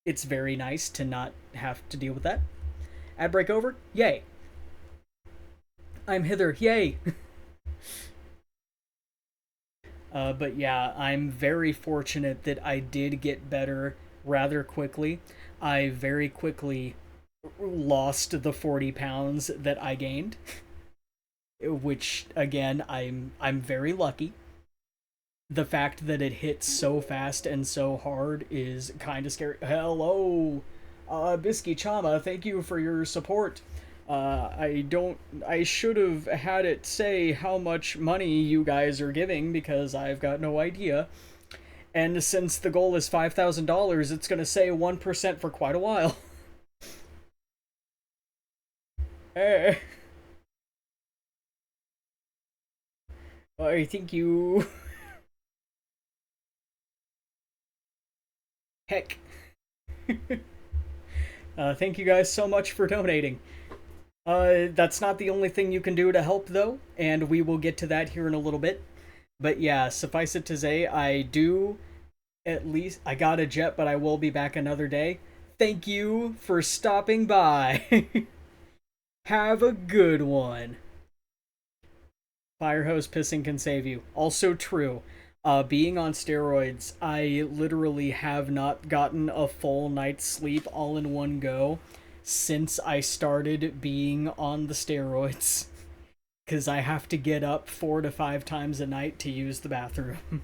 It's very nice to not have to deal with that. Ad break over? Yay. I'm hither. Yay. But yeah, I'm very fortunate that I did get better rather quickly. I very quickly lost the 40 pounds that I gained, which again, I'm very lucky. The fact that it hit so fast and so hard is kind of scary. Hello, Bisky Chama, thank you for your support. I should have had it say how much money you guys are giving because I've got no idea. And since the goal is $5,000, it's going to say 1% for quite a while. Hey. I think you... Heck. Thank you guys so much for donating. That's not the only thing you can do to help, though, and we will get to that here in a little bit. But yeah, suffice it to say, I got a jet, but I will be back another day. Thank you for stopping by. Have a good one. Fire hose pissing can save you. Also true. Being on steroids, I literally have not gotten a full night's sleep all in one go since I started being on the steroids. Because I have to get up 4 to 5 times a night to use the bathroom.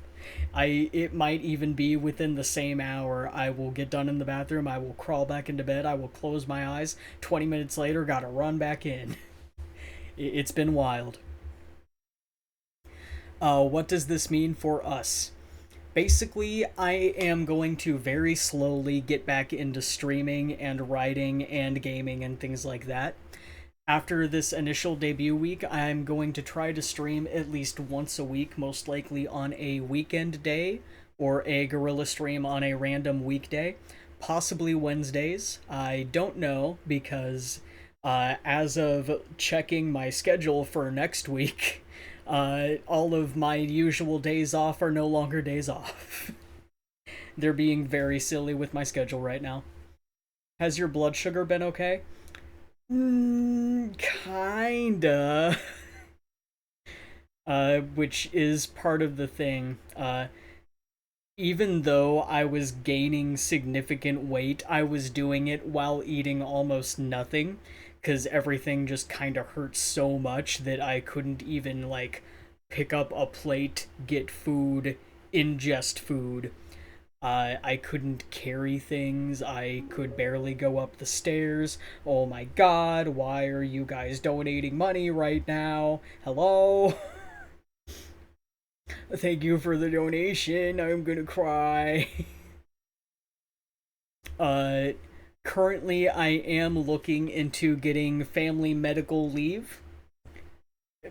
It might even be within the same hour. I will get done in the bathroom, I will crawl back into bed, I will close my eyes. 20 minutes later, gotta run back in. It's been wild. What does this mean for us? Basically, I am going to very slowly get back into streaming and writing and gaming and things like that. After this initial debut week, I'm going to try to stream at least once a week, most likely on a weekend day or a guerrilla stream on a random weekday, possibly Wednesdays. I don't know because as of checking my schedule for next week, all of my usual days off are no longer days off. They're being very silly with my schedule right now. Has your blood sugar been okay? Kinda. Which is part of the thing. Even though I was gaining significant weight, I was doing it while eating almost nothing, because everything just kind of hurt so much that I couldn't even, like, pick up a plate, get food, ingest food. I couldn't carry things. I could barely go up the stairs. Oh my god, why are you guys donating money right now? Hello? Thank you for the donation. I'm gonna cry. uh, Currently, I am looking into getting family medical leave.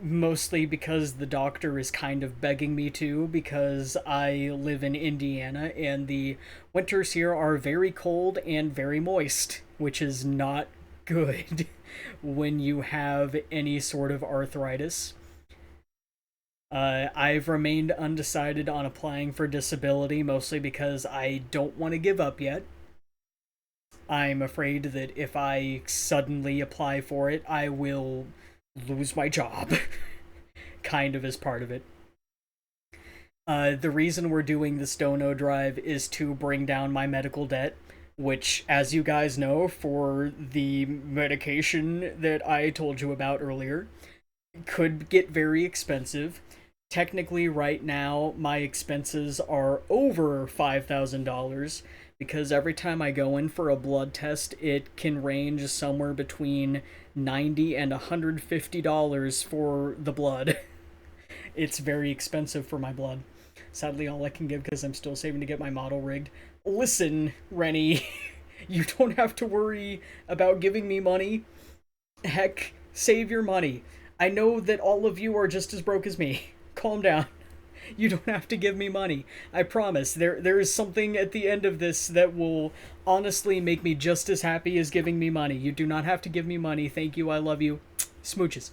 Mostly because the doctor is kind of begging me to, because I live in Indiana and the winters here are very cold and very moist, which is not good when you have any sort of arthritis. I've remained undecided on applying for disability, mostly because I don't want to give up yet. I'm afraid that if I suddenly apply for it, I will lose my job. Kind of as part of it. The reason we're doing this Dono drive is to bring down my medical debt, which, as you guys know, for the medication that I told you about earlier, could get very expensive. Technically, right now, my expenses are over $5,000 because every time I go in for a blood test, it can range somewhere between $90 and $150 for the blood. It's very expensive for my blood. Sadly, all I can give because I'm still saving to get my model rigged. Listen, Rennie, you don't have to worry about giving me money. Heck, save your money. I know that all of you are just as broke as me. Calm down. You don't have to give me money. I promise. There is something at the end of this that will honestly make me just as happy as giving me money. You do not have to give me money. Thank you. I love you. Smooches.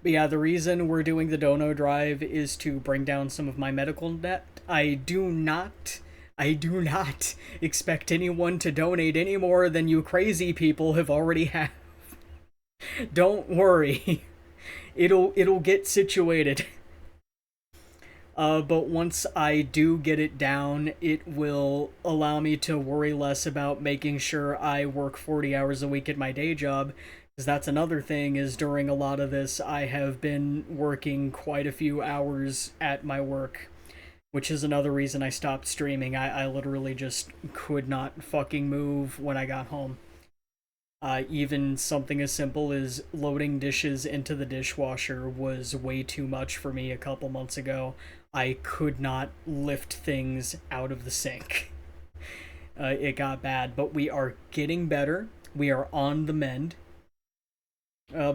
But yeah, the reason we're doing the Dono drive is to bring down some of my medical debt. I do not expect anyone to donate any more than you crazy people have already have. Don't worry. It'll get situated. But once I do get it down, it will allow me to worry less about making sure I work 40 hours a week at my day job. Because that's another thing, is during a lot of this, I have been working quite a few hours at my work. Which is another reason I stopped streaming. I literally just could not fucking move when I got home. Even something as simple as loading dishes into the dishwasher was way too much for me a couple months ago. I could not lift things out of the sink. It got bad, but we are getting better. We are on the mend.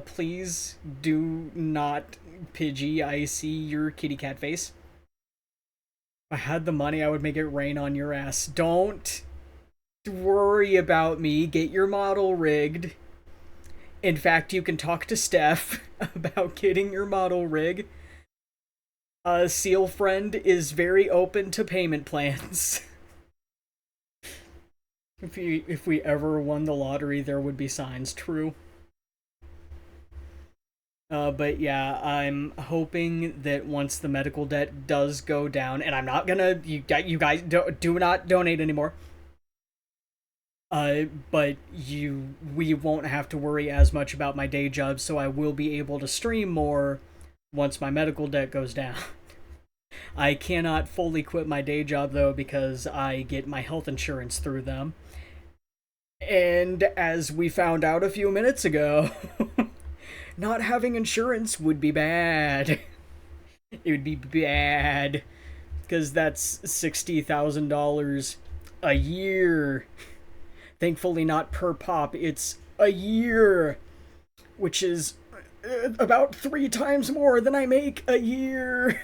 Please do not, Pidgey, I see your kitty cat face. If I had the money, I would make it rain on your ass. Don't worry about me. Get your model rigged. In fact, you can talk to Steph about getting your model rig. Seal Friend is very open to payment plans. If we ever won the lottery, there would be signs. True. But yeah, I'm hoping that once the medical debt does go down, and I'm not gonna, you guys do not donate anymore. But we won't have to worry as much about my day job, so I will be able to stream more once my medical debt goes down. I cannot fully quit my day job though because I get my health insurance through them. And as we found out a few minutes ago, not having insurance would be bad. It would be bad because that's $60,000 a year. Thankfully, not per pop, it's a year, which is about 3 times more than I make a year.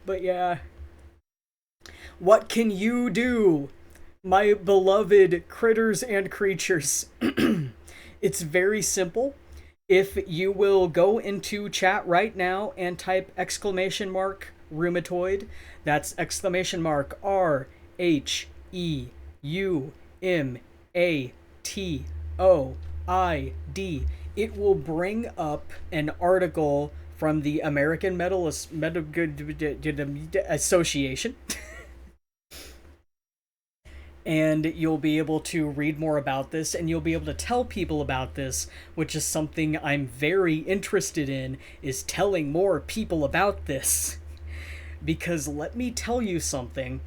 But yeah, what can you do, my beloved critters and creatures? It's very simple. If you will go into chat right now and type exclamation mark rheumatoid, that's exclamation mark RHEUMATOID, it will bring up an article from the American Medical Association. And you'll be able to read more about this and you'll be able to tell people about this, which is something I'm very interested in, is telling more people about this. Because let me tell you something,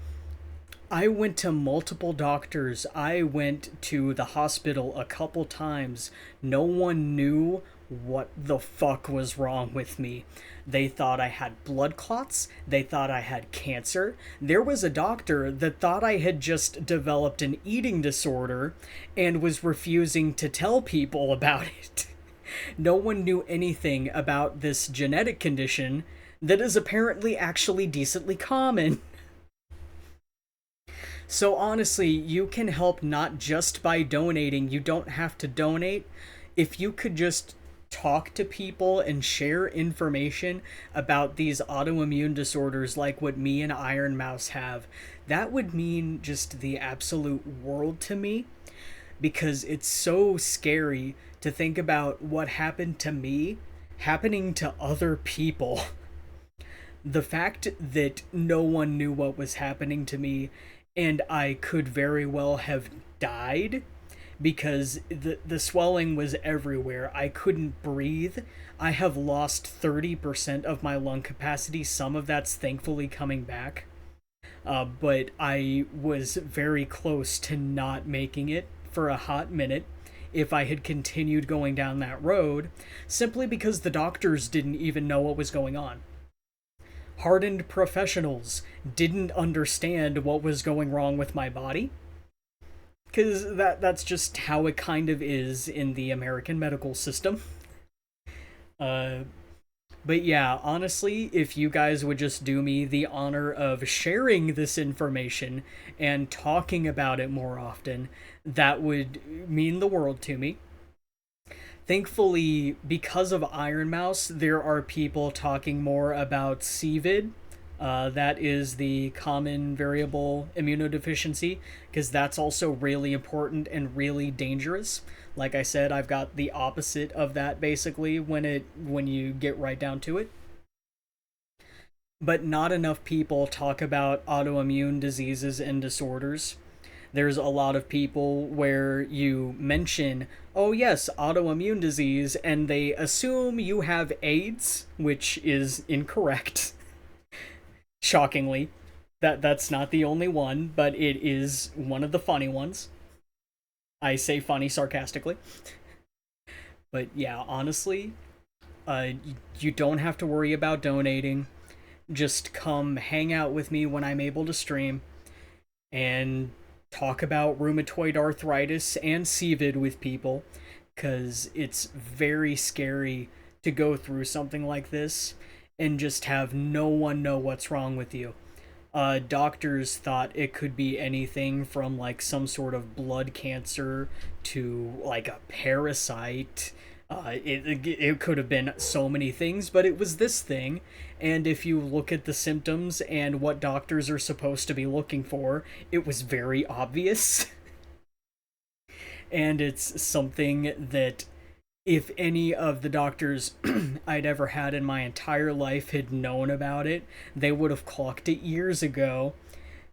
I went to multiple doctors. I went to the hospital a couple times. No one knew what the fuck was wrong with me. They thought I had blood clots. They thought I had cancer. There was a doctor that thought I had just developed an eating disorder and was refusing to tell people about it. No one knew anything about this genetic condition that is apparently actually decently common. So honestly, you can help not just by donating. You don't have to donate. If you could just talk to people and share information about these autoimmune disorders like what me and Iron Mouse have, that would mean just the absolute world to me, because it's so scary to think about what happened to me happening to other people. The fact that no one knew what was happening to me and I could very well have died because the swelling was everywhere. I couldn't breathe. I have lost 30% of my lung capacity. Some of that's thankfully coming back. But I was very close to not making it for a hot minute if I had continued going down that road, simply because the doctors didn't even know what was going on. Hardened professionals didn't understand what was going wrong with my body, because that's just how it kind of is in the American medical system. Uh, but yeah, honestly, if you guys would just do me the honor of sharing this information and talking about it more often, that would mean the world to me. Thankfully, because of Iron Mouse, there are people talking more about CVID. That is the common variable immunodeficiency, because that's also really important and really dangerous. Like I said, I've got the opposite of that basically when you get right down to it. But not enough people talk about autoimmune diseases and disorders. There's a lot of people where you mention, oh yes, autoimmune disease, and they assume you have AIDS, which is incorrect. Shockingly. That's not the only one, but it is one of the funny ones. I say funny sarcastically. But yeah, honestly, you don't have to worry about donating. Just come hang out with me when I'm able to stream and talk about rheumatoid arthritis and CVID with people, because it's very scary to go through something like this and just have no one know what's wrong with you. Doctors thought it could be anything from like some sort of blood cancer to like a parasite. It could have been so many things, but it was this thing. And if you look at the symptoms and what doctors are supposed to be looking for, it was very obvious. And it's something that if any of the doctors I'd ever had in my entire life had known about it, they would have clocked it years ago,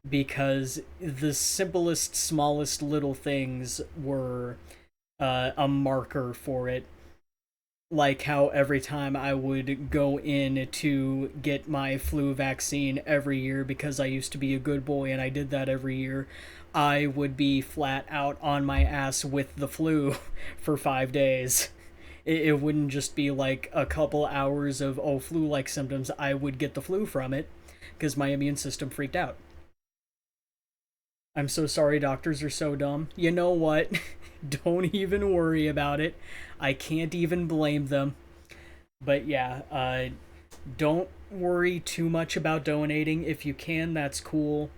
because the simplest, smallest little things were a marker for it. Like how every time I would go in to get my flu vaccine every year because I used to be a good boy and I did that every year, I would be flat out on my ass with the flu for 5 days. It wouldn't just be like a couple hours of, oh, flu like symptoms. I would get the flu from it because my immune system freaked out. I'm so sorry, doctors are so dumb. You know what? Don't even worry about it. I can't even blame them. But yeah, don't worry too much about donating. If you can, that's cool.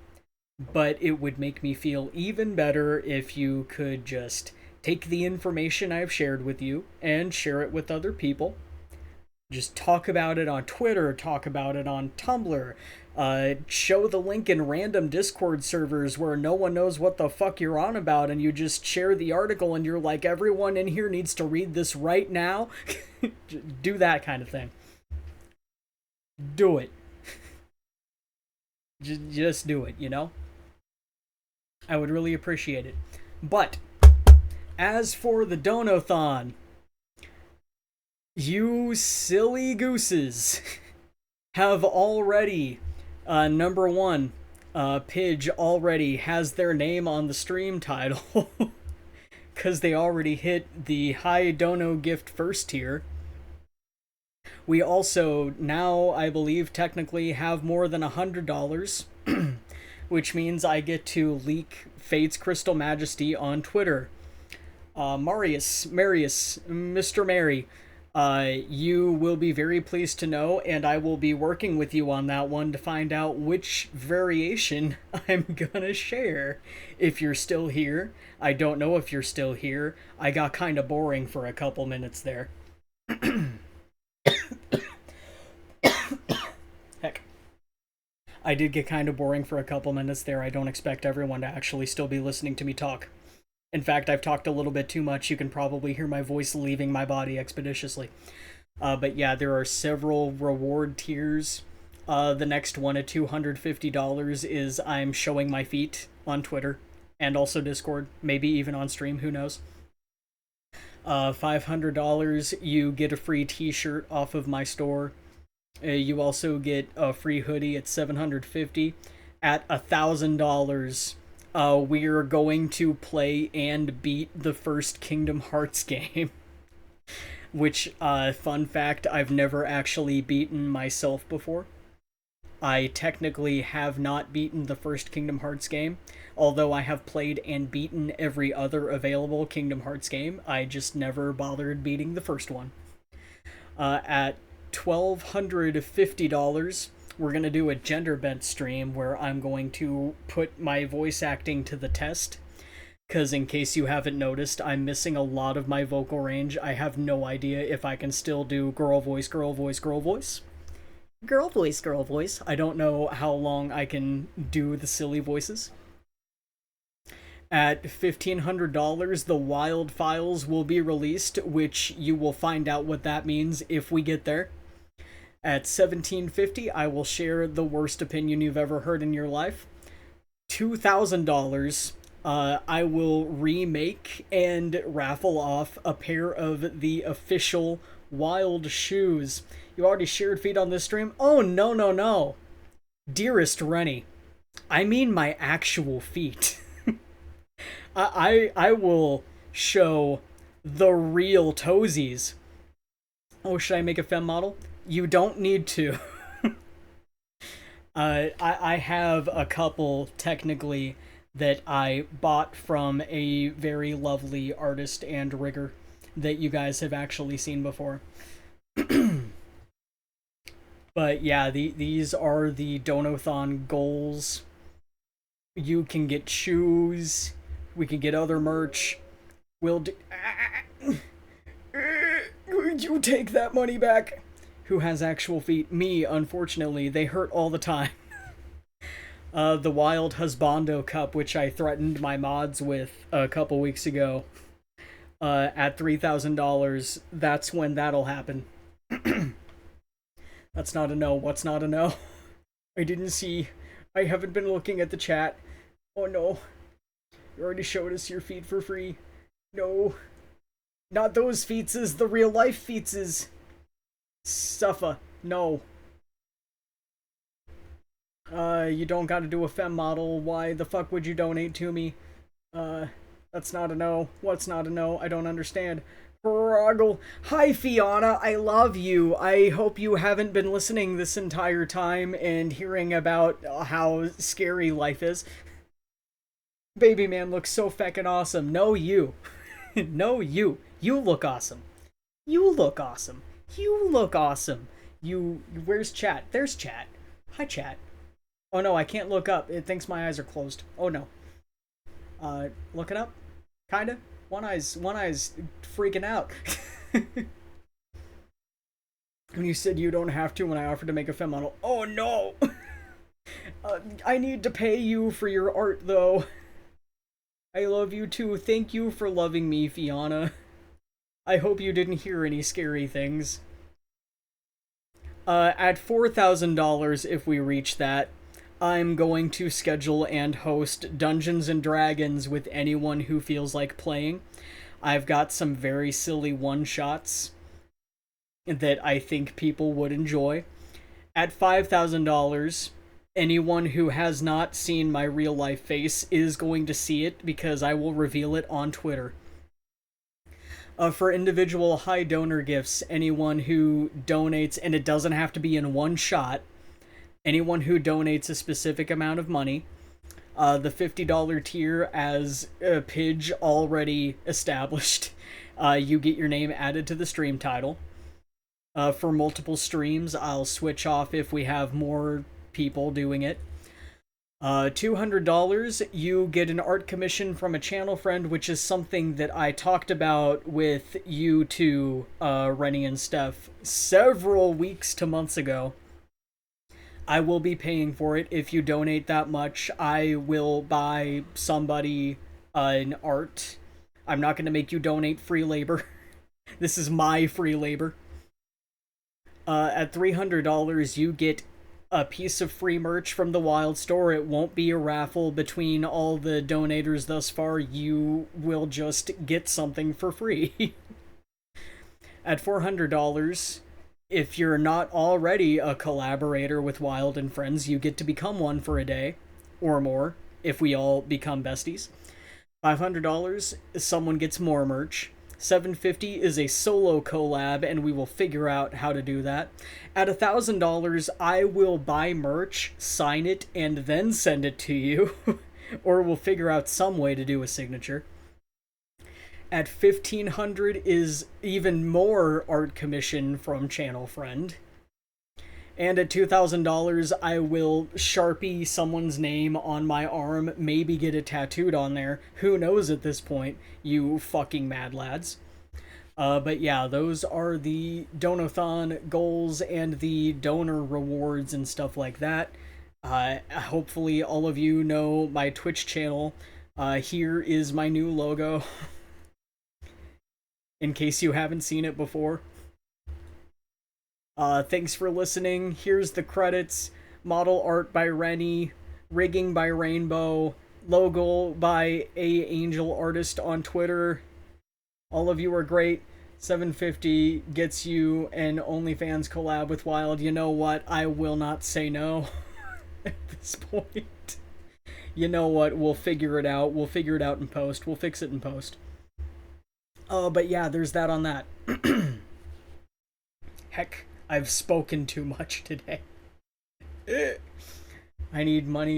But it would make me feel even better if you could just take the information I've shared with you and share it with other people. Just talk about it on Twitter, talk about it on Tumblr, show the link in random Discord servers where no one knows what the fuck you're on about, and you just share the article and you're like, everyone in here needs to read this right now. Do that kind of thing. Do it. Just do it, you know? I would really appreciate it. But, as for the Donathon, you silly gooses have already, number one, Pidge already has their name on the stream title because they already hit the high Dono gift first tier. We also now, I believe, technically have more than $100, which means I get to leak Fate's Crystal Majesty on Twitter. Marius, Mr. Mary, you will be very pleased to know, and I will be working with you on that one to find out which variation I'm gonna share. If you're still here, I don't know if you're still here. I got kind of boring for a couple minutes there. Heck. I did get kind of boring for a couple minutes there. I don't expect everyone to actually still be listening to me talk. In fact, I've talked a little bit too much. You can probably hear my voice leaving my body expeditiously. But yeah, there are several reward tiers. The next one at $250 is I'm showing my feet on Twitter and also Discord, maybe even on stream, who knows. $500, you get a free t-shirt off of my store. You also get a free hoodie at $750. At $1,000, we're going to play and beat the first Kingdom Hearts game. Which, fun fact, I've never actually beaten myself before. I technically have not beaten the first Kingdom Hearts game, although I have played and beaten every other available Kingdom Hearts game. I just never bothered beating the first one. At $1,250, we're going to do a gender bent stream where I'm going to put my voice acting to the test. Because in case you haven't noticed, I'm missing a lot of my vocal range. I have no idea if I can still do girl voice, girl voice, girl voice. Girl voice, girl voice. I don't know how long I can do the silly voices. At $1,500, the Wild Files will be released, which you will find out what that means if we get there. At $1,750, I will share the worst opinion you've ever heard in your life. $2,000, I will remake and raffle off a pair of the official Wild shoes. You already shared feet on this stream? Oh, no, no, no. Dearest Rennie, I mean my actual feet. I will show the real toesies. Oh, should I make a femme model? You don't need to. I have a couple, technically, that I bought from a very lovely artist and rigger that you guys have actually seen before. But yeah, these are the Donathon goals. You can get shoes. We can get other merch. We'll do... You take that money back. Who has actual feet? Me, unfortunately. They hurt all the time. The Wild Husbando Cup, which I threatened my mods with a couple weeks ago, at $3,000. That's when that'll happen. That's not a no. What's not a no? I didn't see. I haven't been looking at the chat. Oh no. You already showed us your feet for free. No. Not those feetses, the real life feetses. Suffer. No. You don't gotta do a fem model. Why the fuck would you donate to me? Uh, that's not a no. What's not a no? I don't understand. Froggle. Hi, Fiona. I love you. I hope you haven't been listening this entire time and hearing about how scary life is. Baby man looks so feckin' awesome. No, you. No, you. You look awesome. You look awesome. You look awesome. You. Where's chat? There's chat. Hi, chat. Oh no, I can't look up. It thinks my eyes are closed. Oh no. Looking up? Kinda? One eye's freaking out. When you said you don't have to when I offered to make a fem model. Oh no! I need to pay you for your art though. I love you too. Thank you for loving me, Fiona. I hope you didn't hear any scary things. At $4,000, if we reach that, I'm going to schedule and host Dungeons and Dragons with anyone who feels like playing. I've got some very silly one-shots that I think people would enjoy. At $5,000, anyone who has not seen my real-life face is going to see it because I will reveal it on Twitter. For individual high donor gifts, anyone who donates, and it doesn't have to be in one shot, anyone who donates a specific amount of money, the $50 tier, as Pidge already established, you get your name added to the stream title. For multiple streams, I'll switch off if we have more people doing it. $200, you get an art commission from a channel friend, which is something that I talked about with you two, Rennie and Steph, several weeks to months ago. I will be paying for it. If you donate that much, I will buy somebody an art. I'm not going to make you donate free labor. This is my free labor. At $300, you get a piece of free merch from the Wild Store. It won't be a raffle between all the donators thus far. You will just get something for free. At $400, if you're not already a collaborator with Wild and Friends, you get to become one for a day or more if we all become besties. $500, someone gets more merch. $750 is a solo collab, and we will figure out how to do that. At $1,000, I will buy merch, sign it, and then send it to you. Or we'll figure out some way to do a signature. At $1,500 is even more art commission from Channel Friend. And at $2,000, I will Sharpie someone's name on my arm, maybe get it tattooed on there. Who knows at this point, you fucking mad lads. But yeah, those are the Donathon goals and the donor rewards and stuff like that. Hopefully all of you know my Twitch channel. Here is my new logo. In case you haven't seen it before. Thanks for listening. Here's the credits. Model art by Rennie. Rigging by Rainbow. Logo by A Angel Artist on Twitter. All of you are great. $750 gets you an OnlyFans collab with Wild. You know what? I will not say no at this point. You know what? We'll figure it out. We'll figure it out in post. We'll fix it in post. But yeah, there's that on that. Heck, I've spoken too much today. I need money